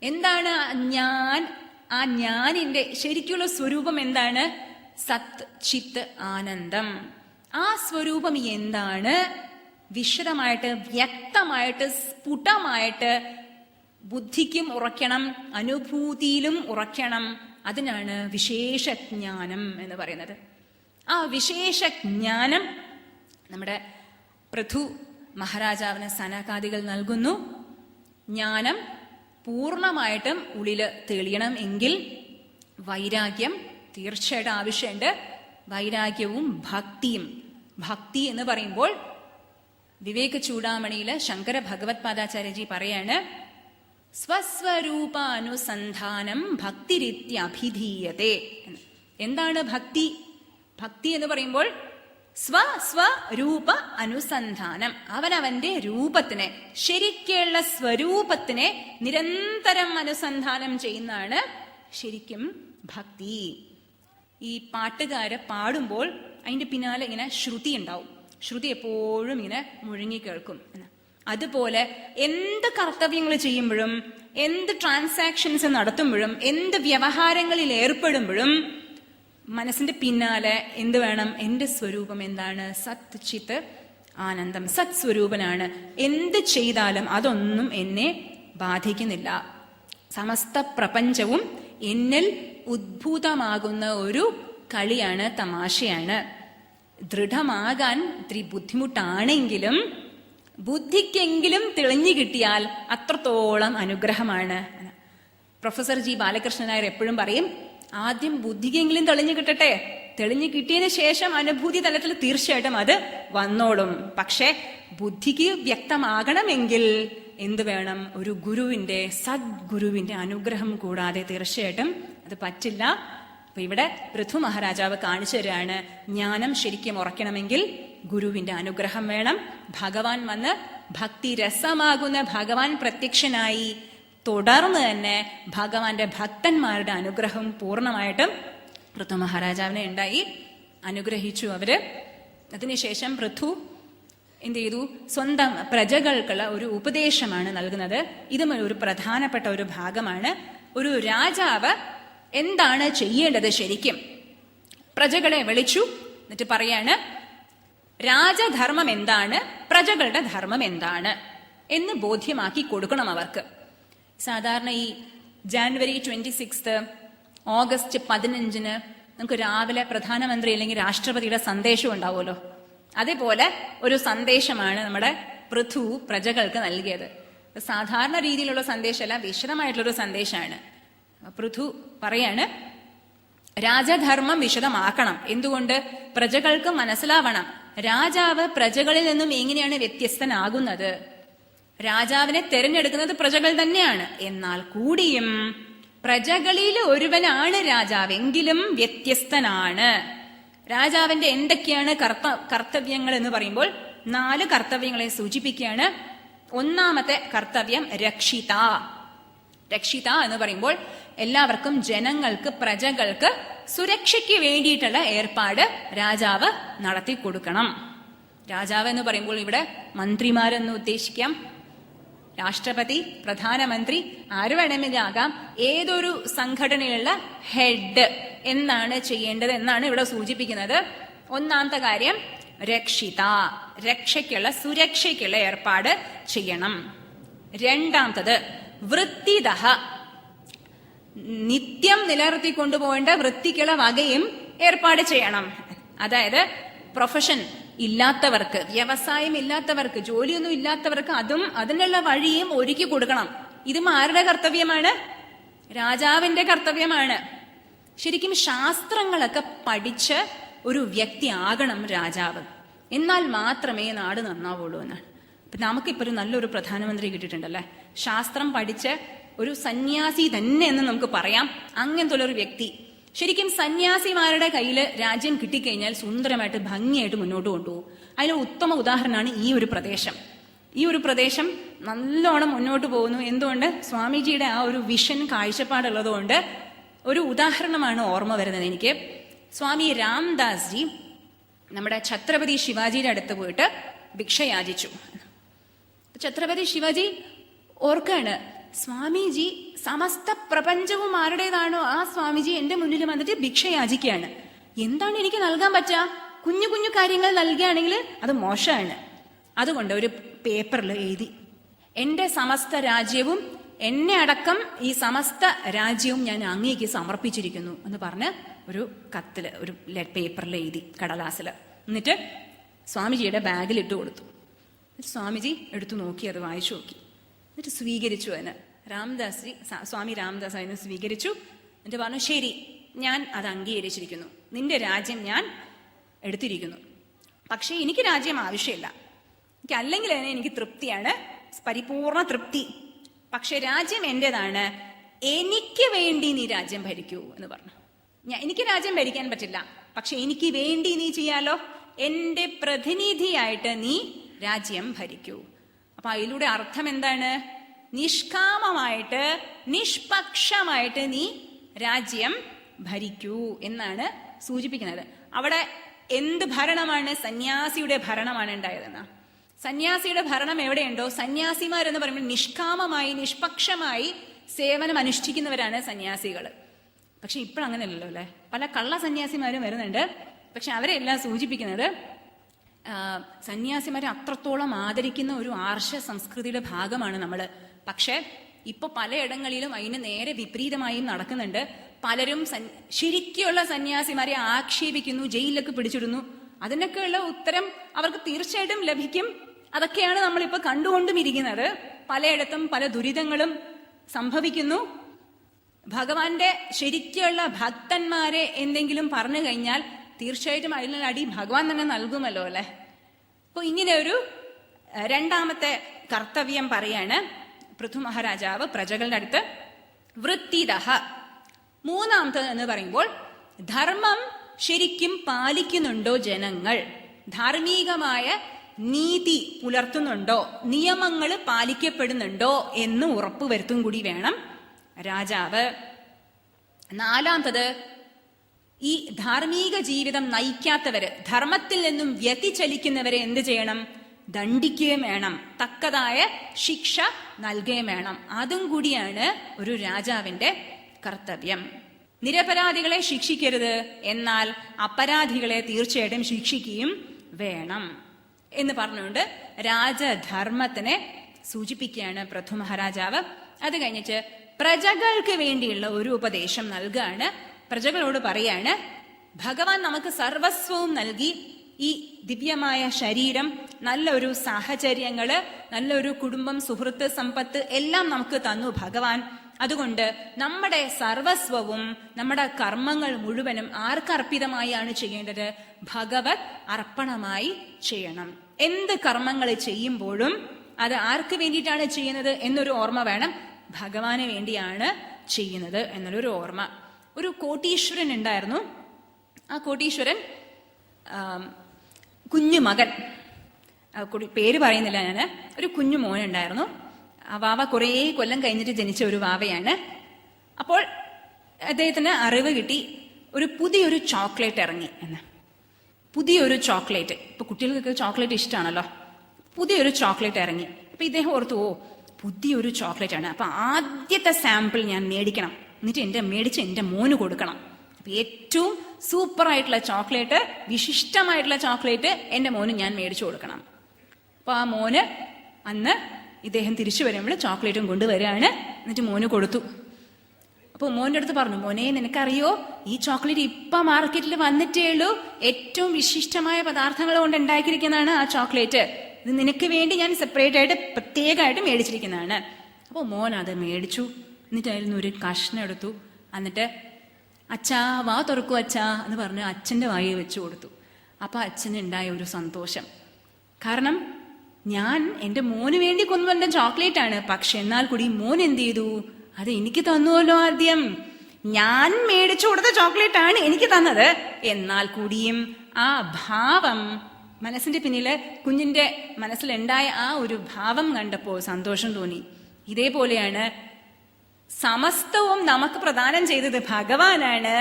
എന്താണ് ഞാൻ? ആ ഞാനിന്റെ ശരിക്കുള്ള സ്വരൂപം എന്താണ്? സത് ചിത്ത് ആനന്ദം. ആ സ്വരൂപം എന്താണ്? വിശദമായിട്ട്, വ്യക്തമായിട്ട്, സ്ഫുടമായിട്ട് ബുദ്ധിക്കും ഉറയ്ക്കണം, അനുഭൂതിയിലും ഉറയ്ക്കണം. അതിനാണ് വിശേഷജ്ഞാനം എന്ന് പറയുന്നത്. ആ വിശേഷജ്ഞാനം നമ്മുടെ പൃഥു മഹാരാജാവിന് സനകാദികൾ നൽകുന്നു. ജ്ഞാനം പൂർണ്ണമായിട്ടും ഉള്ളില് തെളിയണം എങ്കിൽ വൈരാഗ്യം തീർച്ചയായിട്ടും ആവശ്യമുണ്ട്. വൈരാഗ്യവും ഭക്തിയും. ഭക്തി എന്ന് പറയുമ്പോൾ വിവേക ചൂടാമണിയില് ശങ്കര ഭഗവത് പാദാചാര്യജി പറയാണ്, സ്വസ്വരൂപാനുസന്ധാനം ഭക്തിരിത്യഭിധീയതേ. എന്താണ് ഭക്തി? ഭക്തി എന്ന് പറയുമ്പോൾ സ്വസ്വരൂപ അനുസന്ധാനം, അവനവന്റെ രൂപത്തിനെ, ശരിക്കുള്ള സ്വരൂപത്തിനെ നിരന്തരം അനുസന്ധാനം ചെയ്യുന്നതാണ് ശരിക്കും ഭക്തി. ഈ പാട്ടുകാര് പാടുമ്പോൾ അതിന്റെ പിന്നാലെ ഇങ്ങനെ ശ്രുതി ഉണ്ടാവും. ശ്രുതി എപ്പോഴും ഇങ്ങനെ മുഴങ്ങി കേൾക്കും. അതുപോലെ എന്ത് കർത്തവ്യങ്ങൾ ചെയ്യുമ്പോഴും, എന്ത് ട്രാൻസാക്ഷൻസ് നടത്തുമ്പോഴും, എന്ത് വ്യവഹാരങ്ങളിൽ ഏർപ്പെടുമ്പോഴും മനസ്സിന്റെ പിന്നാലെ എന്ത് വേണം? എന്റെ സ്വരൂപം എന്താണ്? സത് ചിത്ത് ആനന്ദം. സത് സ്വരൂപനാണ്. എന്ത് ചെയ്താലും അതൊന്നും എന്നെ ബാധിക്കുന്നില്ല. സമസ്ത പ്രപഞ്ചവും എന്നിൽ ഉദ്ഭൂതമാകുന്ന ഒരു കളിയാണ്, തമാശയാണ്. ദൃഢമാകാൻ ഇത്തിരി ബുദ്ധിമുട്ടാണെങ്കിലും ബുദ്ധിക്കെങ്കിലും തെളിഞ്ഞു കിട്ടിയാൽ അത്രത്തോളം അനുഗ്രഹമാണ്. പ്രൊഫസർ ജി ബാലകൃഷ്ണൻ നായർ എപ്പോഴും പറയും, ആദ്യം ബുദ്ധിക്കെങ്കിലും തെളിഞ്ഞു കിട്ടട്ടെ, തെളിഞ്ഞു കിട്ടിയതിന് ശേഷം അനുഭൂതി തലത്തിൽ തീർച്ചയായിട്ടും അത് വന്നോളും. പക്ഷെ ബുദ്ധിക്ക് വ്യക്തമാകണമെങ്കിൽ എന്ത് വേണം? ഒരു ഗുരുവിന്റെ, സദ്ഗുരുവിന്റെ അനുഗ്രഹം കൂടാതെ തീർച്ചയായിട്ടും അത് പറ്റില്ല. അപ്പൊ ഇവിടെ പൃഥു മഹാരാജാവ് കാണിച്ചു തരാണ്, ജ്ഞാനം ശരിക്കും ഉറക്കണമെങ്കിൽ ഗുരുവിന്റെ അനുഗ്രഹം വേണം. ഭഗവാൻ വന്ന് ഭക്തി രസമാകുന്ന ഭഗവാൻ പ്രത്യക്ഷനായി. തുടർന്ന് തന്നെ ഭഗവാന്റെ ഭക്തന്മാരുടെ അനുഗ്രഹം പൂർണ്ണമായിട്ടും പൃഥു മഹാരാജാവിനെ ഉണ്ടായി. അനുഗ്രഹിച്ചു അവര്. അതിനുശേഷം പൃഥു എന്ത് ചെയ്തു? സ്വന്തം പ്രജകൾക്കുള്ള ഒരു ഉപദേശമാണ് നൽകുന്നത്. ഇതും ഒരു പ്രധാനപ്പെട്ട ഒരു ഭാഗമാണ്. ഒരു രാജാവ് എന്താണ് ചെയ്യേണ്ടത് ശരിക്കും? പ്രജകളെ വിളിച്ചു, എന്നിട്ട് പറയാണ് രാജധർമ്മം എന്താണ്, പ്രജകളുടെ ധർമ്മം എന്താണ് എന്ന് ബോധ്യമാക്കി കൊടുക്കണം അവർക്ക്. സാധാരണ ഈ ജാനുവരി 26, ഓഗസ്റ്റ് 15 നമുക്ക് രാവിലെ പ്രധാനമന്ത്രി അല്ലെങ്കിൽ രാഷ്ട്രപതിയുടെ സന്ദേശം ഉണ്ടാവുമല്ലോ. അതേപോലെ ഒരു സന്ദേശമാണ് നമ്മുടെ പൃഥു പ്രജകൾക്ക് നൽകിയത്. സാധാരണ രീതിയിലുള്ള സന്ദേശമല്ല, വിശദമായിട്ടുള്ളൊരു സന്ദേശമാണ്. പൃഥു പറയാണ് രാജധർമ്മം വിശദമാക്കണം. എന്തുകൊണ്ട്? പ്രജകൾക്ക് മനസ്സിലാവണം രാജാവ് പ്രജകളിൽ നിന്നും എങ്ങനെയാണ് വ്യത്യസ്തനാകുന്നത്. രാജാവിനെ തെരഞ്ഞെടുക്കുന്നത് പ്രജകൾ തന്നെയാണ്. എന്നാൽ കൂടിയും പ്രജകളിൽ ഒരുവനാണ് രാജാവെങ്കിലും വ്യത്യസ്തനാണ്. രാജാവിന്റെ എന്തൊക്കെയാണ് കർത്തവ്യങ്ങൾ എന്ന് പറയുമ്പോൾ 4 കർത്തവ്യങ്ങളെ സൂചിപ്പിക്കുകയാണ്. ഒന്നാമത്തെ കർത്തവ്യം രക്ഷിത. രക്ഷിത എന്ന് പറയുമ്പോൾ എല്ലാവർക്കും, ജനങ്ങൾക്ക്, പ്രജകൾക്ക് സുരക്ഷയ്ക്ക് വേണ്ടിയിട്ടുള്ള ഏർപ്പാട് രാജാവ് നടത്തി കൊടുക്കണം. രാജാവ് എന്ന് പറയുമ്പോൾ ഇവിടെ മന്ത്രിമാരെന്ന് ഉദ്ദേശിക്കാം, രാഷ്ട്രപതി, പ്രധാനമന്ത്രി, ആര് വേണമെങ്കിലാകാം. ഏതൊരു സംഘടനയുള്ള ഹെഡ് എന്നാണ് ചെയ്യേണ്ടത് എന്നാണ് ഇവിടെ സൂചിപ്പിക്കുന്നത്. ഒന്നാമത്തെ കാര്യം രക്ഷിത, രക്ഷയ്ക്കുള്ള, സുരക്ഷയ്ക്കുള്ള ഏർപ്പാട് ചെയ്യണം. രണ്ടാമത്തത് വൃത്തിദഹ, നിത്യം നിലനിർത്തിക്കൊണ്ടുപോകേണ്ട വൃത്തിക്കുള്ള വകയും ഏർപ്പാട് ചെയ്യണം. അതായത് പ്രൊഫഷൻ ഇല്ലാത്തവർക്ക്, വ്യവസായം ഇല്ലാത്തവർക്ക്, ജോലിയൊന്നും ഇല്ലാത്തവർക്ക് അതിനുള്ള വഴിയും ഒരുക്കി കൊടുക്കണം. ഇതും ആരുടെ കർത്തവ്യമാണ്? രാജാവിന്റെ കർത്തവ്യമാണ്. ശരിക്കും ശാസ്ത്രങ്ങളൊക്കെ പഠിച്ച് ഒരു വ്യക്തി ആകണം രാജാവ്. എന്നാൽ മാത്രമേ നാട് നന്നാവുള്ളൂ എന്നാണ്. അപ്പൊ നമുക്കിപ്പോ ഒരു നല്ലൊരു പ്രധാനമന്ത്രി കിട്ടിയിട്ടുണ്ടല്ലേ, ശാസ്ത്രം പഠിച്ച് ഒരു സന്യാസി തന്നെ എന്ന് നമുക്ക് പറയാം. അങ്ങനത്തെ ഒരു വ്യക്തി. ശരിക്കും സന്യാസിമാരുടെ കയ്യിൽ രാജ്യം കിട്ടിക്കഴിഞ്ഞാൽ സുന്ദരമായിട്ട് ഭംഗിയായിട്ട് മുന്നോട്ട് കൊണ്ടുപോകും. അതിന് ഉത്തമ ഉദാഹരണമാണ് ഈ ഒരു പ്രദേശം. ഈ ഒരു പ്രദേശം നല്ലോണം മുന്നോട്ട് പോകുന്നു. എന്തുകൊണ്ട്? സ്വാമിജിയുടെ ആ ഒരു വിഷൻ, കാഴ്ചപ്പാടുള്ളതുകൊണ്ട്. ഒരു ഉദാഹരണമാണ് ഓർമ്മ വരുന്നത് എനിക്ക്. സ്വാമി രാംദാസ് ജി നമ്മുടെ ഛത്രപതി ശിവാജിയുടെ അടുത്ത് പോയിട്ട് ഭിക്ഷ യാചിച്ചു. ഛത്രപതി ശിവാജി ഓർക്കാണ്, സ്വാമിജി സമസ്ത പ്രപഞ്ചവും ആരുടേതാണോ ആ സ്വാമിജി എന്റെ മുന്നിൽ വന്നിട്ട് ഭിക്ഷ യാചിക്കുകയാണ്. എന്താണ് എനിക്ക് നൽകാൻ പറ്റുക? കുഞ്ഞു കുഞ്ഞു കാര്യങ്ങൾ നൽകുകയാണെങ്കിൽ അത് മോശമാണ്. അതുകൊണ്ട് ഒരു പേപ്പറിൽ എഴുതി, എന്റെ സമസ്ത രാജ്യവും എന്നെ അടക്കം ഈ സമസ്ത രാജ്യവും ഞാൻ അങ്ങേക്ക് സമർപ്പിച്ചിരിക്കുന്നു എന്ന് പറഞ്ഞ് ഒരു കത്തില്, ഒരു പേപ്പറിൽ എഴുതി, കടലാസില്. എന്നിട്ട് സ്വാമിജിയുടെ ബാഗിൽ ഇട്ട് കൊടുത്തു. സ്വാമിജി എടുത്തു നോക്കി, അത് വായിച്ചു നോക്കി, എന്നിട്ട് സ്വീകരിച്ചു. അതിന് സ്വാമി രാംദാസ് അതിനെ സ്വീകരിച്ചു. എന്നിട്ട് പറഞ്ഞു, ശരി, ഞാൻ അത് അംഗീകരിച്ചിരിക്കുന്നു, നിന്റെ രാജ്യം ഞാൻ എടുത്തിരിക്കുന്നു. പക്ഷേ എനിക്ക് രാജ്യം ആവശ്യമില്ല, എനിക്ക് അല്ലെങ്കിൽ തന്നെ എനിക്ക് തൃപ്തിയാണ്, പരിപൂർണ തൃപ്തി. പക്ഷെ രാജ്യം എന്റേതാണ്, എനിക്ക് വേണ്ടി നീ രാജ്യം ഭരിക്കൂ എന്ന് പറഞ്ഞു. എനിക്ക് രാജ്യം ഭരിക്കാൻ പറ്റില്ല, പക്ഷെ എനിക്ക് വേണ്ടി നീ ചെയ്യാലോ, എന്റെ പ്രതിനിധിയായിട്ട് നീ രാജ്യം ഭരിക്കൂ. അപ്പൊ അതിലൂടെ അർത്ഥം എന്താണ്? നിഷ്കാമമായിട്ട്, നിഷ്പക്ഷമായിട്ട് നീ രാജ്യം ഭരിക്കൂ എന്നാണ് സൂചിപ്പിക്കുന്നത്. അവിടെ എന്ത് ഭരണമാണ്? സന്യാസിയുടെ ഭരണമാണ് ഉണ്ടായതെന്നാ. സന്യാസിയുടെ ഭരണം എവിടെയുണ്ടോ, സന്യാസിമാരെന്ന് പറയുമ്പോൾ നിഷ്കാമമായി, നിഷ്പക്ഷമായി സേവനം അനുഷ്ഠിക്കുന്നവരാണ് സന്യാസികൾ. പക്ഷെ ഇപ്പോഴങ്ങനെയല്ലല്ലോ അല്ലെ, പല കള്ള സന്യാസിമാരും വരുന്നുണ്ട്. പക്ഷെ അവരെല്ലാം സൂചിപ്പിക്കുന്നത് സന്യാസിമാരെ അത്രത്തോളം ആദരിക്കുന്ന ഒരു ആർഷ സംസ്കൃതിയുടെ ഭാഗമാണ് നമ്മള്. പക്ഷെ ഇപ്പൊ പലയിടങ്ങളിലും അതിന് നേരെ വിപരീതമായും നടക്കുന്നുണ്ട്. പലരും ശരിക്കുള്ള സന്യാസിമാരെ ആക്ഷേപിക്കുന്നു, ജയിലിലൊക്കെ പിടിച്ചിടുന്നു. അതിനൊക്കെയുള്ള ഉത്തരം അവർക്ക് തീർച്ചയായിട്ടും ലഭിക്കും. അതൊക്കെയാണ് നമ്മളിപ്പോ കണ്ടുകൊണ്ടും ഇരിക്കുന്നത്. പലയിടത്തും പല ദുരിതങ്ങളും സംഭവിക്കുന്നു. ഭഗവാന്റെ ശരിക്കുള്ള ഭക്തന്മാരെ എന്തെങ്കിലും പറഞ്ഞു കഴിഞ്ഞാൽ തീർച്ചയായിട്ടും അതിനുള്ള അടി ഭഗവാൻ തന്നെ നൽകുമല്ലോ അല്ലെ. അപ്പൊ ഇങ്ങനെ ഒരു രണ്ടാമത്തെ കർത്തവ്യം പറയാണ് പൃഥു മഹാരാജാവ് പ്രജകളുടെ അടുത്ത്. വൃത്തിദഹ, മൂന്നാമത്തത് എന്ന് പറയുമ്പോൾ ധർമ്മം ശരിക്കും പാലിക്കുന്നുണ്ടോ ജനങ്ങൾ, ധാർമ്മികമായ നീതി പുലർത്തുന്നുണ്ടോ, നിയമങ്ങൾ പാലിക്കപ്പെടുന്നുണ്ടോ എന്ന് ഉറപ്പുവരുത്തും കൂടി വേണം രാജാവ്. നാലാമത്തത്, ഈ ധാർമ്മിക ജീവിതം നയിക്കാത്തവര്, ധർമ്മത്തിൽ നിന്നും വ്യതിചലിക്കുന്നവരെ എന്ത് ചെയ്യണം? ദണ്ഡിക്കുകയും വേണം, തക്കതായ ശിക്ഷ നൽകുകയും വേണം. അതും കൂടിയാണ് ഒരു രാജാവിന്റെ കർത്തവ്യം. നിരപരാധികളെ ശിക്ഷിക്കരുത്, എന്നാൽ അപരാധികളെ തീർച്ചയായിട്ടും ശിക്ഷിക്കുകയും വേണം എന്ന് പറഞ്ഞുകൊണ്ട് രാജധർമ്മത്തിനെ സൂചിപ്പിക്കുകയാണ് പൃഥു മഹാരാജാവ്. അത് കഴിഞ്ഞിട്ട് പ്രജകൾക്ക് വേണ്ടിയുള്ള ഒരു ഉപദേശം നൽകുകയാണ്. പ്രജകളോട് പറയാണ്, ഭഗവാൻ നമുക്ക് സർവസ്വവും നൽകി, ഈ ദിവ്യമായ ശരീരം, നല്ലൊരു സാഹചര്യങ്ങള്, നല്ലൊരു കുടുംബം, സുഹൃത്ത്, സമ്പത്ത് എല്ലാം നമുക്ക് തന്നു ഭഗവാൻ. അതുകൊണ്ട് നമ്മുടെ സർവസ്വവും നമ്മുടെ കർമ്മങ്ങൾ മുഴുവനും ആർക്കർപ്പിതമായാണ് ചെയ്യേണ്ടത്? ഭഗവത് അർപ്പണമായി ചെയ്യണം. എന്ത് കർമ്മങ്ങൾ ചെയ്യുമ്പോഴും അത് ആർക്ക് വേണ്ടിയിട്ടാണ് ചെയ്യുന്നത് എന്നൊരു ഓർമ്മ വേണം. ഭഗവാന് വേണ്ടിയാണ് ചെയ്യുന്നത് എന്നുള്ളൊരു ഓർമ്മ. ഒരു കോടീശ്വരൻ ഉണ്ടായിരുന്നു. ആ കോടീശ്വരൻ കുഞ്ഞു മകൻ, പേര് പറയുന്നില്ല ഞാൻ, ഒരു കുഞ്ഞു മോനുണ്ടായിരുന്നു. ആ വാവ കുറേ കൊല്ലം കഴിഞ്ഞിട്ട് ജനിച്ച ഒരു വാവയാണ്. അപ്പോൾ അദ്ദേഹത്തിന് അറിവ് കിട്ടി, പുതിയൊരു ചോക്ലേറ്റ് ഇറങ്ങി എന്ന്. പുതിയൊരു ചോക്ലേറ്റ്, ഇപ്പൊ കുട്ടികൾക്കൊക്കെ ചോക്ലേറ്റ് ഇഷ്ടമാണല്ലോ. പുതിയൊരു ചോക്ലേറ്റ് ഇറങ്ങി. അപ്പൊ ഇദ്ദേഹം ഓർത്തു, ഓ പുതിയൊരു ചോക്ലേറ്റ് ആണ്, അപ്പൊ ആദ്യത്തെ സാമ്പിൾ ഞാൻ മേടിക്കണം, എന്നിട്ട് മേടിച്ച് എന്റെ മോന് കൊടുക്കണം. അപ്പൊ ഏറ്റവും സൂപ്പറായിട്ടുള്ള ചോക്ലേറ്റ്, വിശിഷ്ടമായിട്ടുള്ള ചോക്ലേറ്റ് എന്റെ മോന് ഞാൻ മേടിച്ചു കൊടുക്കണം. അപ്പൊ ആ മോന് അന്ന് ഇദ്ദേഹം തിരിച്ചു വരുമ്പോൾ ചോക്ലേറ്റും കൊണ്ടുവരികയാണ്. എന്നിട്ട് മോന് കൊടുത്തു. അപ്പൊ മോന്റെ അടുത്ത് പറഞ്ഞു, മോനെ നിനക്കറിയോ, ഈ ചോക്ലേറ്റ് ഇപ്പൊ മാർക്കറ്റിൽ വന്നിട്ടേ ഉള്ളൂ, ഏറ്റവും വിശിഷ്ടമായ പദാർത്ഥങ്ങൾ കൊണ്ട് ഉണ്ടാക്കിയിരിക്കുന്നതാണ് ആ ചോക്ലേറ്റ്, ഇത് നിനക്ക് വേണ്ടി ഞാൻ സെപ്പറേറ്റ് ആയിട്ട് പ്രത്യേകമായിട്ട് മേടിച്ചിരിക്കുന്നതാണ്. അപ്പോൾ മോൻ അത് മേടിച്ചു. എന്നിട്ട് അതിൽ നിന്ന് ഒരു കഷ്ണം എടുത്തു. എന്നിട്ട് അച്ഛാ വാ തുറക്കൂ അച്ഛാ എന്ന് പറഞ്ഞ് അച്ഛൻ്റെ വായിൽ വെച്ചു കൊടുത്തു. അപ്പൊ അച്ഛന് ഉണ്ടായ ഒരു സന്തോഷം. കാരണം ഞാൻ എൻ്റെ മോന് വേണ്ടി കൊണ്ടുവന്ന ചോക്ലേറ്റ് ആണ്, പക്ഷെ എന്നാൽ കൂടി മോൻ എന്ത് ചെയ്തു? അത് എനിക്ക് തന്നുവല്ലോ. ആദ്യം ഞാൻ മേടിച്ചു കൊടുത്ത ചോക്ലേറ്റ് ആണ് എനിക്ക് തന്നത്, എന്നാൽ കൂടിയും ആ ഭാവം, മനസ്സിന്റെ പിന്നില് കുഞ്ഞിന്റെ മനസ്സിലുണ്ടായ ആ ഒരു ഭാവം കണ്ടപ്പോൾ സന്തോഷം തോന്നി. ഇതേപോലെയാണ് സമസ്തവും നമുക്ക് പ്രദാനം ചെയ്തത് ഭഗവാനാണ്.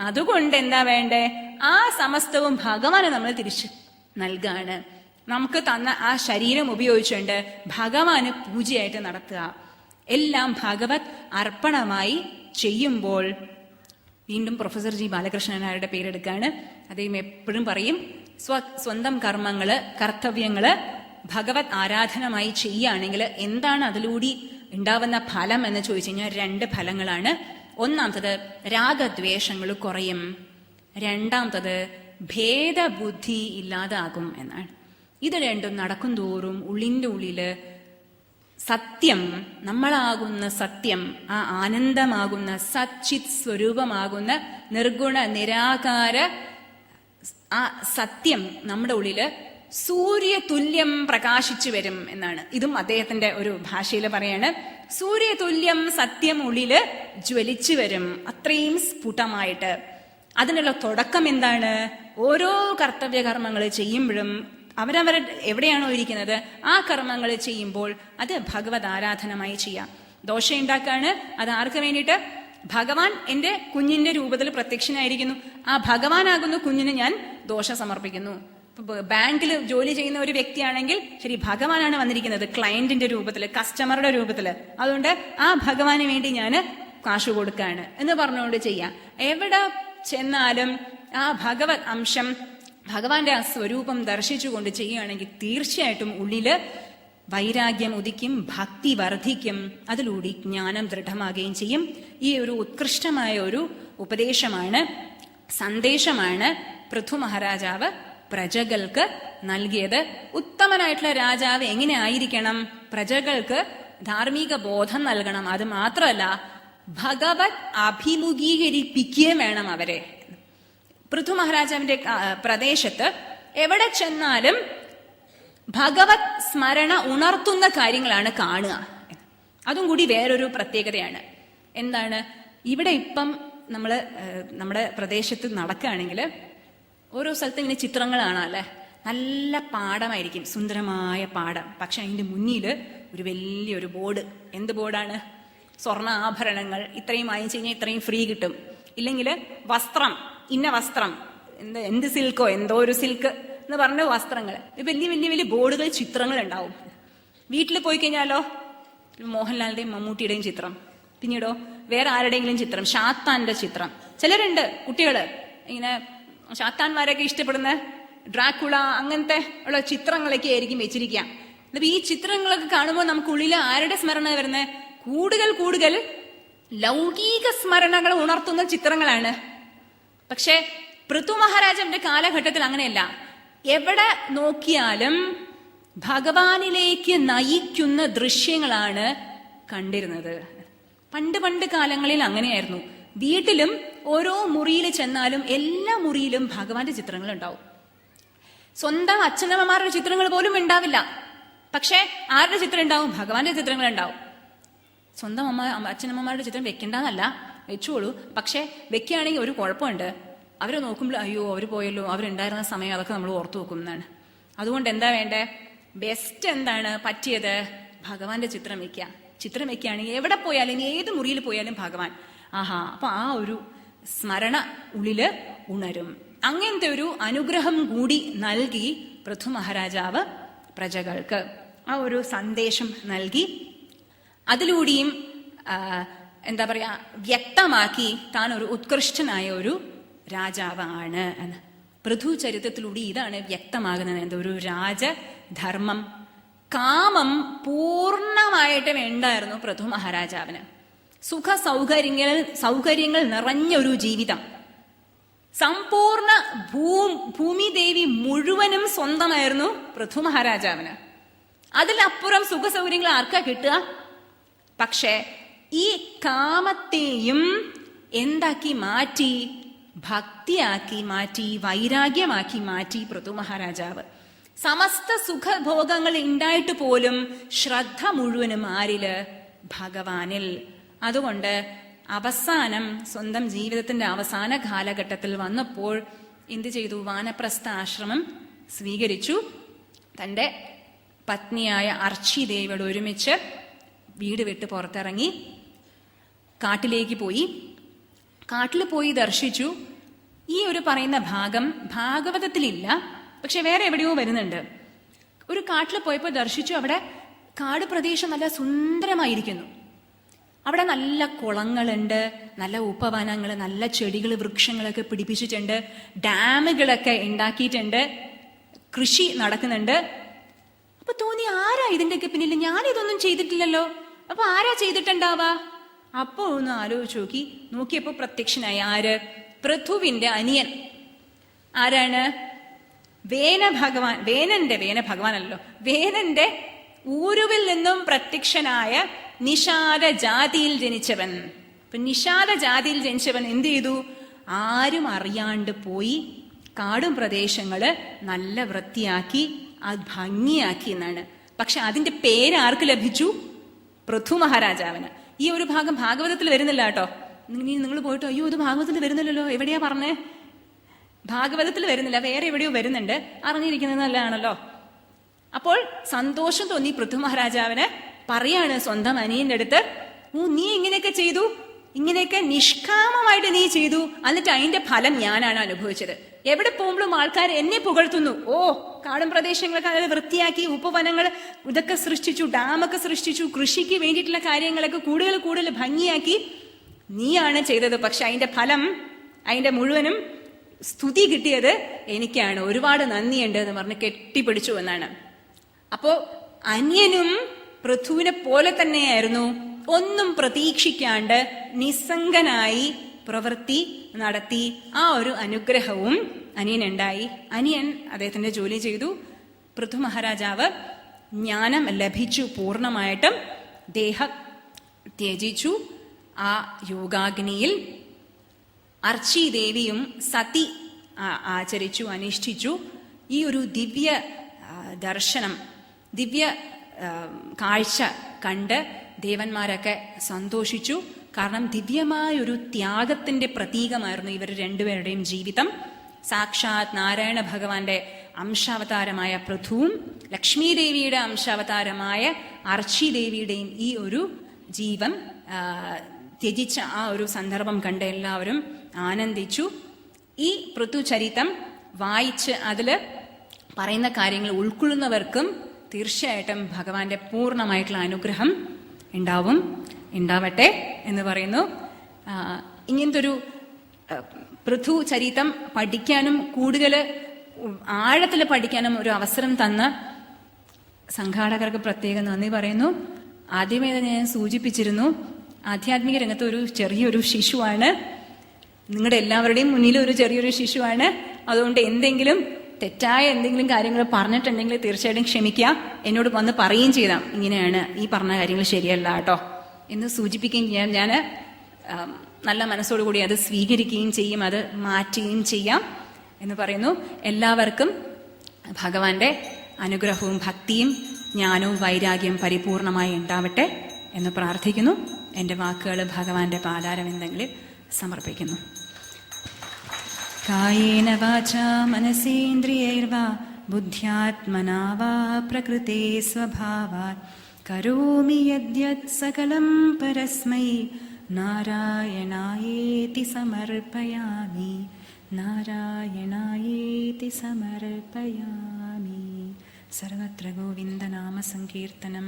അതുകൊണ്ട് എന്താ വേണ്ടേ? ആ സമസ്തവും ഭഗവാന് നമ്മൾ തിരിച്ചു നൽകാണ്. നമുക്ക് തന്ന ആ ശരീരം ഉപയോഗിച്ചുകൊണ്ട് ഭഗവാന് പൂജയായിട്ട് നടത്തുക. എല്ലാം ഭഗവത് അർപ്പണമായി ചെയ്യുമ്പോൾ, വീണ്ടും പ്രൊഫസർ ജി ബാലകൃഷ്ണൻ നായരുടെ പേരെടുക്കാണ്. അദ്ദേഹം എപ്പോഴും പറയും, സ്വന്തം കർമ്മങ്ങള്, കർത്തവ്യങ്ങള് ഭഗവത് ആരാധനമായി ചെയ്യുകയാണെങ്കിൽ എന്താണ് അതിലൂടെ ഉണ്ടാവുന്ന ഫലം എന്ന് ചോദിച്ചു കഴിഞ്ഞാൽ 2 ഫലങ്ങളാണ്. ഒന്നാമത്തത് രാഗദ്വേഷങ്ങൾ കുറയും. രണ്ടാമത്തത് ഭേദബുദ്ധി ഇല്ലാതാകും എന്നാണ്. ഇത് രണ്ടും നടക്കും തോറും ഉള്ളിൻ്റെ ഉള്ളില് സത്യം, നമ്മളാകുന്ന സത്യം, ആ ആനന്ദമാകുന്ന സച്ചിത് സ്വരൂപമാകുന്ന നിർഗുണ നിരാകാര ആ സത്യം നമ്മുടെ ഉള്ളില് സൂര്യതുല്യം പ്രകാശിച്ചു വരും എന്നാണ്. ഇതും അദ്ദേഹത്തിന്റെ ഒരു ഭാഷയിൽ പറയാണ്. സൂര്യതുല്യം സത്യം ഉള്ളില് ജ്വലിച്ചു വരും, അത്രയും സ്ഫുടമായിട്ട്. അതിനുള്ള തുടക്കം എന്താണ്? ഓരോ കർത്തവ്യ കർമ്മങ്ങൾ ചെയ്യുമ്പോഴും അവരവർ എവിടെയാണോ ഇരിക്കുന്നത് ആ കർമ്മങ്ങൾ ചെയ്യുമ്പോൾ അത് ഭഗവത് ആരാധനമായി ചെയ്യാം. ദോശ ഉണ്ടാക്കാണ്, അത് ആർക്ക് വേണ്ടിയിട്ട്? ഭഗവാൻ എന്റെ കുഞ്ഞിന്റെ രൂപത്തിൽ പ്രത്യക്ഷനായിരിക്കുന്നു. ആ ഭഗവാനാകുന്ന കുഞ്ഞിന് ഞാൻ ദോശ സമർപ്പിക്കുന്നു. ബാങ്കിൽ ജോലി ചെയ്യുന്ന ഒരു വ്യക്തിയാണെങ്കിൽ ശരി, ഭഗവാനാണ് വന്നിരിക്കുന്നത് ക്ലയന്റിന്റെ രൂപത്തില്, കസ്റ്റമറുടെ രൂപത്തില്, അതുകൊണ്ട് ആ ഭഗവാന് വേണ്ടി ഞാൻ കാശ് കൊടുക്കാണ് എന്ന് പറഞ്ഞുകൊണ്ട് ചെയ്യാം. എവിടെ ചെന്നാലും ആ ഭഗവത് അംശം, ഭഗവാന്റെ ആ സ്വരൂപം ദർശിച്ചുകൊണ്ട് ചെയ്യുകയാണെങ്കിൽ തീർച്ചയായിട്ടും ഉള്ളില് വൈരാഗ്യം ഉദിക്കും, ഭക്തി വർദ്ധിക്കും, അതിലൂടെ ജ്ഞാനം ദൃഢമാകുകയും ചെയ്യും. ഈ ഒരു ഉത്കൃഷ്ടമായ ഒരു ഉപദേശമാണ്, സന്ദേശമാണ് പൃഥു മഹാരാജാവ് പ്രജകൾക്ക് നൽകിയത്. ഉത്തമനായിട്ടുള്ള രാജാവ് എങ്ങനെ ആയിരിക്കണം? പ്രജകൾക്ക് ധാർമ്മിക ബോധം നൽകണം. അത് മാത്രമല്ല, ഭഗവത് അഭിമുഖീകരിപ്പിക്കുകയും വേണം അവരെ. പൃഥു മഹാരാജാവിന്റെ പ്രദേശത്ത് എവിടെ ചെന്നാലും ഭഗവത് സ്മരണ ഉണർത്തുന്ന കാര്യങ്ങളാണ് കാണുക. അതും കൂടി വേറൊരു പ്രത്യേകതയാണ്. എന്താണ്, ഇവിടെ ഇപ്പം നമ്മുടെ പ്രദേശത്ത് നടക്കുകയാണെങ്കിൽ ഓരോ സ്ഥലത്തും ഇങ്ങനെ ചിത്രങ്ങൾ കാണാമല്ലേ. നല്ല പാടമായിരിക്കും, സുന്ദരമായ പാടം. പക്ഷെ അതിന്റെ മുന്നിൽ ഒരു വലിയൊരു ബോർഡ്. എന്ത് ബോർഡാണ്? സ്വർണ്ണ ആഭരണങ്ങൾ ഇത്രയും വാങ്ങിച്ചു കഴിഞ്ഞാൽ ഇത്രയും ഫ്രീ കിട്ടും, ഇല്ലെങ്കിൽ വസ്ത്രം, ഇന്ന വസ്ത്രം, എന്ത് സിൽക്കോ എന്തോ ഒരു സിൽക്ക് എന്ന് പറഞ്ഞ വസ്ത്രങ്ങൾ. വലിയ വലിയ വലിയ ബോർഡുകൾ, ചിത്രങ്ങൾ ഉണ്ടാവും. വീട്ടിൽ പോയി കഴിഞ്ഞാലോ മോഹൻലാലിന്റെയും മമ്മൂട്ടിയുടെയും ചിത്രം, പിന്നീടോ വേറെ ആരുടെയെങ്കിലും ചിത്രം, ഷാത്താന്റെ ചിത്രം. ചിലരുണ്ട് കുട്ടികള് ഇങ്ങനെ ഷാത്താന്മാരൊക്കെ ഇഷ്ടപ്പെടുന്ന ഡ്രാക്കുള അങ്ങനത്തെ ഉള്ള ചിത്രങ്ങളൊക്കെ ആയിരിക്കും വെച്ചിരിക്കുക. അപ്പൊ ഈ ചിത്രങ്ങളൊക്കെ കാണുമ്പോൾ നമുക്കുള്ളിൽ ആരുടെ സ്മരണ വരുന്നത്? കൂടുതൽ ലൗകിക സ്മരണകൾ ഉണർത്തുന്ന ചിത്രങ്ങളാണ്. പക്ഷെ പൃഥു മഹാരാജന്റെ കാലഘട്ടത്തിൽ അങ്ങനെയല്ല. എവിടെ നോക്കിയാലും ഭഗവാനിലേക്ക് നയിക്കുന്ന ദൃശ്യങ്ങളാണ് കണ്ടിരുന്നത്. പണ്ട് കാലങ്ങളിൽ അങ്ങനെയായിരുന്നു. വീട്ടിലും ഓരോ മുറിയിൽ ചെന്നാലും എല്ലാ മുറിയിലും ഭഗവാന്റെ ചിത്രങ്ങൾ ഉണ്ടാവും. സ്വന്തം അച്ഛനമ്മമാരുടെ ചിത്രങ്ങൾ പോലും ഉണ്ടാവില്ല. പക്ഷെ ആരുടെ ചിത്രം ഉണ്ടാവും? ഭഗവാന്റെ ചിത്രങ്ങൾ ഉണ്ടാവും. സ്വന്തം അച്ഛനമ്മമാരുടെ ചിത്രം വെക്കണ്ടെന്നല്ല, വെച്ചോളൂ. പക്ഷെ വെക്കുകയാണെങ്കിൽ ഒരു കുഴപ്പമുണ്ട്. അവരെ നോക്കുമ്പോൾ അയ്യോ അവർ പോയല്ലോ, അവരുണ്ടായിരുന്ന സമയം അതൊക്കെ നമ്മൾ ഓർത്തു വെക്കും എന്നാണ്. അതുകൊണ്ട് എന്താ വേണ്ടേ? ബെസ്റ്റ് എന്താണ് പറ്റിയത്? ഭഗവാന്റെ ചിത്രം വെക്കുക. ചിത്രം വെക്കുകയാണെങ്കിൽ എവിടെ പോയാലും ഏത് മുറിയിൽ പോയാലും ഭഗവാൻ. ആഹാ, അപ്പൊ ആ ഒരു സ്മരണ ഉള്ളില് ഉണരും. അങ്ങനത്തെ ഒരു അനുഗ്രഹം കൂടി നൽകി പൃഥു മഹാരാജാവ് പ്രജകൾക്ക് ആ ഒരു സന്ദേശം നൽകി. അതിലൂടെയും എന്താ പറയാ വ്യക്തമാക്കി താൻ ഒരു ഉത്കൃഷ്ടനായ ഒരു രാജാവാണ് എന്ന്. പൃഥു ചരിത്രത്തിലൂടെ ഇതാണ് വ്യക്തമാകുന്നത്. എന്താ ഒരു രാജധർമ്മം, കാമം പൂർണ്ണമായിട്ട് വേണ്ടായിരുന്നു പൃഥു മഹാരാജാവിന്. സുഖ സൗകര്യങ്ങൾ നിറഞ്ഞ ഒരു ജീവിതം, സമ്പൂർണ്ണ ഭൂമിദേവി മുഴുവനും സ്വന്തമായിരുന്നു പൃഥു മഹാരാജാവിന്. അതിലപ്പുറം സുഖ സൗകര്യങ്ങൾ ആർക്കാ കിട്ടുക? പക്ഷെ ഈ കാമത്തെയും എന്താക്കി മാറ്റി? ഭക്തിയാക്കി മാറ്റി, വൈരാഗ്യമാക്കി മാറ്റി പൃഥു മഹാരാജാവ്. സമസ്ത സുഖഭോഗങ്ങൾ ഉണ്ടായിട്ട് പോലും ശ്രദ്ധ മുഴുവനും ആരില്? ഭഗവാനിൽ. അതുകൊണ്ട് അവസാനം സ്വന്തം ജീവിതത്തിന്റെ അവസാന കാലഘട്ടത്തിൽ വന്നപ്പോൾ എന്ത് ചെയ്തു? വാനപ്രസ്ഥ ആശ്രമം സ്വീകരിച്ചു. തന്റെ പത്നിയായ അർച്ചി ദേവിയോട് ഒരുമിച്ച് വീട് വിട്ട് പുറത്തിറങ്ങി കാട്ടിലേക്ക് പോയി. കാട്ടിൽ പോയി ദർശിച്ചു. ഈ ഒരു പറയുന്ന ഭാഗം ഭാഗവതത്തിലില്ല, പക്ഷെ വേറെ എവിടെയോ വരുന്നുണ്ട്. ഒരു കാട്ടിൽ പോയപ്പോൾ ദർശിച്ചു. അവിടെ കാട് പ്രദേശം നല്ല സുന്ദരമായിരിക്കുന്നു. അവിടെ നല്ല കുളങ്ങളുണ്ട്, നല്ല ഉപവനങ്ങൾ, നല്ല ചെടികൾ, വൃക്ഷങ്ങളൊക്കെ പിടിപ്പിച്ചിട്ടുണ്ട്, ഡാമുകളൊക്കെ ഉണ്ടാക്കിയിട്ടുണ്ട്, കൃഷി നടക്കുന്നുണ്ട്. അപ്പൊ തോന്നി, ആരാ ഇതിന്റെയൊക്കെ പിന്നിൽ? ഞാനിതൊന്നും ചെയ്തിട്ടില്ലല്ലോ. അപ്പൊ ആരാ ചെയ്തിട്ടുണ്ടാവാ? അപ്പോ ഒന്ന് ആലോചിച്ച് നോക്കിയപ്പോ പ്രത്യക്ഷനായി ആര്? പൃഥുവിന്റെ അനിയൻ. ആരാണ്? വേനന്റെ ഊരുവിൽ നിന്നും പ്രത്യക്ഷനായ നിഷാദ ജാതിയിൽ ജനിച്ചവൻ. അപ്പൊ നിഷാദ ജാതിയിൽ ജനിച്ചവൻ എന്ത് ചെയ്തു? ആരും അറിയാണ്ട് പോയി കാടും പ്രദേശങ്ങള് നല്ല വൃത്തിയാക്കി, ഭംഗിയാക്കി എന്നാണ്. പക്ഷെ അതിന്റെ പേര് ആർക്ക് ലഭിച്ചു? പൃഥു മഹാരാജാവിന്. ഈ ഒരു ഭാഗം ഭാഗവതത്തിൽ വരുന്നില്ല കേട്ടോ. നിങ്ങൾ പോയിട്ട് അയ്യോ ഇത് ഭാഗവതത്തിൽ വരുന്നില്ലല്ലോ, എവിടെയാ പറഞ്ഞേ? ഭാഗവതത്തിൽ വരുന്നില്ല, വേറെ എവിടെയോ വരുന്നുണ്ട്. അറിഞ്ഞിരിക്കുന്നത് നല്ലതാണല്ലോ. അപ്പോൾ സന്തോഷം തോന്നി പൃഥു മഹാരാജാവിന്. പറയാണ് സ്വന്തം അനിയന്റെ അടുത്ത്, നീ ഇങ്ങനെയൊക്കെ ചെയ്തു, ഇങ്ങനെയൊക്കെ നിഷ്കാമമായിട്ട് നീ ചെയ്തു, എന്നിട്ട് അതിന്റെ ഫലം ഞാനാണ് അനുഭവിച്ചത്. എവിടെ പോകുമ്പോഴും ആൾക്കാർ എന്നെ പുകഴ്ത്തുന്നു. കാടും പ്രദേശങ്ങളൊക്കെ അത് വൃത്തിയാക്കി, ഉപവനങ്ങൾ ഇതൊക്കെ സൃഷ്ടിച്ചു, ഡാമൊക്കെ സൃഷ്ടിച്ചു, കൃഷിക്ക് വേണ്ടിയിട്ടുള്ള കാര്യങ്ങളൊക്കെ കൂടുതൽ ഭംഗിയാക്കി നീയാണ് ചെയ്തത്. പക്ഷെ അതിന്റെ ഫലം, അതിന്റെ മുഴുവനും സ്തുതി കിട്ടിയത് എനിക്കാണ്. ഒരുപാട് നന്ദിയുണ്ട് എന്ന് പറഞ്ഞ് കെട്ടിപ്പിടിച്ചു എന്നാണ്. അപ്പോ അന്യനും പൃഥുവിനെ പോലെ തന്നെയായിരുന്നു. ഒന്നും പ്രതീക്ഷിക്കാണ്ട് നിസ്സംഗനായി പ്രവൃത്തി നടത്തി. ആ ഒരു അനുഗ്രഹവും അനിയനുണ്ടായി. അനിയൻ അദ്ദേഹത്തിന്റെ ജോലി ചെയ്തു. പൃഥു മഹാരാജാവ് ജ്ഞാനം ലഭിച്ചു, പൂർണ്ണമായിട്ടും ദേഹം ത്യജിച്ചു. ആ യോഗാഗ്നിയിൽ അർച്ചി ദേവിയും സതി ആചരിച്ചു, അനുഷ്ഠിച്ചു. ഈ ഒരു ദിവ്യ ദർശനം, ദിവ്യ കാഴ്ച കണ്ട് ദേവന്മാരൊക്കെ സന്തോഷിച്ചു. കാരണം ദിവ്യമായൊരു ത്യാഗത്തിന്റെ പ്രതീകമായിരുന്നു ഇവർ രണ്ടുപേരുടെയും ജീവിതം. സാക്ഷാത് നാരായണ ഭഗവാന്റെ അംശാവതാരമായ പൃഥുവും ലക്ഷ്മി ദേവിയുടെ അംശാവതാരമായ അർച്ചി ദേവിയുടെയും ഈ ഒരു ജീവൻ ത്യജിച്ച ആ ഒരു സന്ദർഭം കണ്ട് എല്ലാവരും ആനന്ദിച്ചു. ഈ പൃഥുചരിതം വായിച്ച് അതില് പറയുന്ന കാര്യങ്ങൾ ഉൾക്കൊള്ളുന്നവർക്കും തീർച്ചയായിട്ടും ഭഗവാന്റെ പൂർണ്ണമായിട്ടുള്ള അനുഗ്രഹം ഉണ്ടാവട്ടെ എന്ന് പറയുന്നു. ഇങ്ങനത്തെ ഒരു പൃഥു ചരിതം പഠിക്കാനും കൂടുതൽ ആഴത്തിൽ പഠിക്കാനും ഒരു അവസരം തന്ന സംഘാടകർക്ക് പ്രത്യേകം നന്ദി പറയുന്നു. ആദ്യമേ തന്നെ ഞാൻ സൂചിപ്പിച്ചിരുന്നു, ആധ്യാത്മിക രംഗത്ത് ഒരു ചെറിയൊരു ശിശുവാണ്, നിങ്ങളുടെ എല്ലാവരുടെയും മുന്നിൽ ഒരു ചെറിയൊരു ശിശുവാണ്. അതുകൊണ്ട് എന്തെങ്കിലും തെറ്റായ എന്തെങ്കിലും കാര്യങ്ങൾ പറഞ്ഞിട്ടുണ്ടെങ്കിൽ തീർച്ചയായിട്ടും ക്ഷമിക്കുക. എന്നോട് വന്ന് പറയുകയും ചെയ്താം, ഇങ്ങനെയാണ് ഈ പറഞ്ഞ കാര്യങ്ങൾ ശരിയല്ല കേട്ടോ എന്ന് സൂചിപ്പിക്കുകയും ചെയ്യാം. ഞാൻ നല്ല മനസ്സോടുകൂടി അത് സ്വീകരിക്കുകയും ചെയ്യും, അത് മാറ്റുകയും ചെയ്യാം എന്ന് പറയുന്നു. എല്ലാവർക്കും ഭഗവാന്റെ അനുഗ്രഹവും ഭക്തിയും ജ്ഞാനവും വൈരാഗ്യവും പരിപൂർണമായി ഉണ്ടാവട്ടെ എന്ന് പ്രാർത്ഥിക്കുന്നു. എൻ്റെ വാക്കുകൾ ഭഗവാന്റെ പാതാരവിന്ദങ്ങളിൽ സമർപ്പിക്കുന്നു. കായേന വാചാ മനസേന്ദ്രിയൈർവാ ബുദ്ധ്യാത്മനാ വാ പ്രകൃതേ സ്വഭാവാത് കരോമി യദ്യത് സകലം പരസ്മൈ നാരായണായേതി സമർപ്പയാമി. നാരായണായേതി സമർപ്പയാമി. സർവത്ര ഗോവിന്ദനാമ സങ്കീർത്തനം.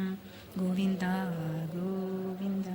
ഗോവിന്ദ ഗോവിന്ദ.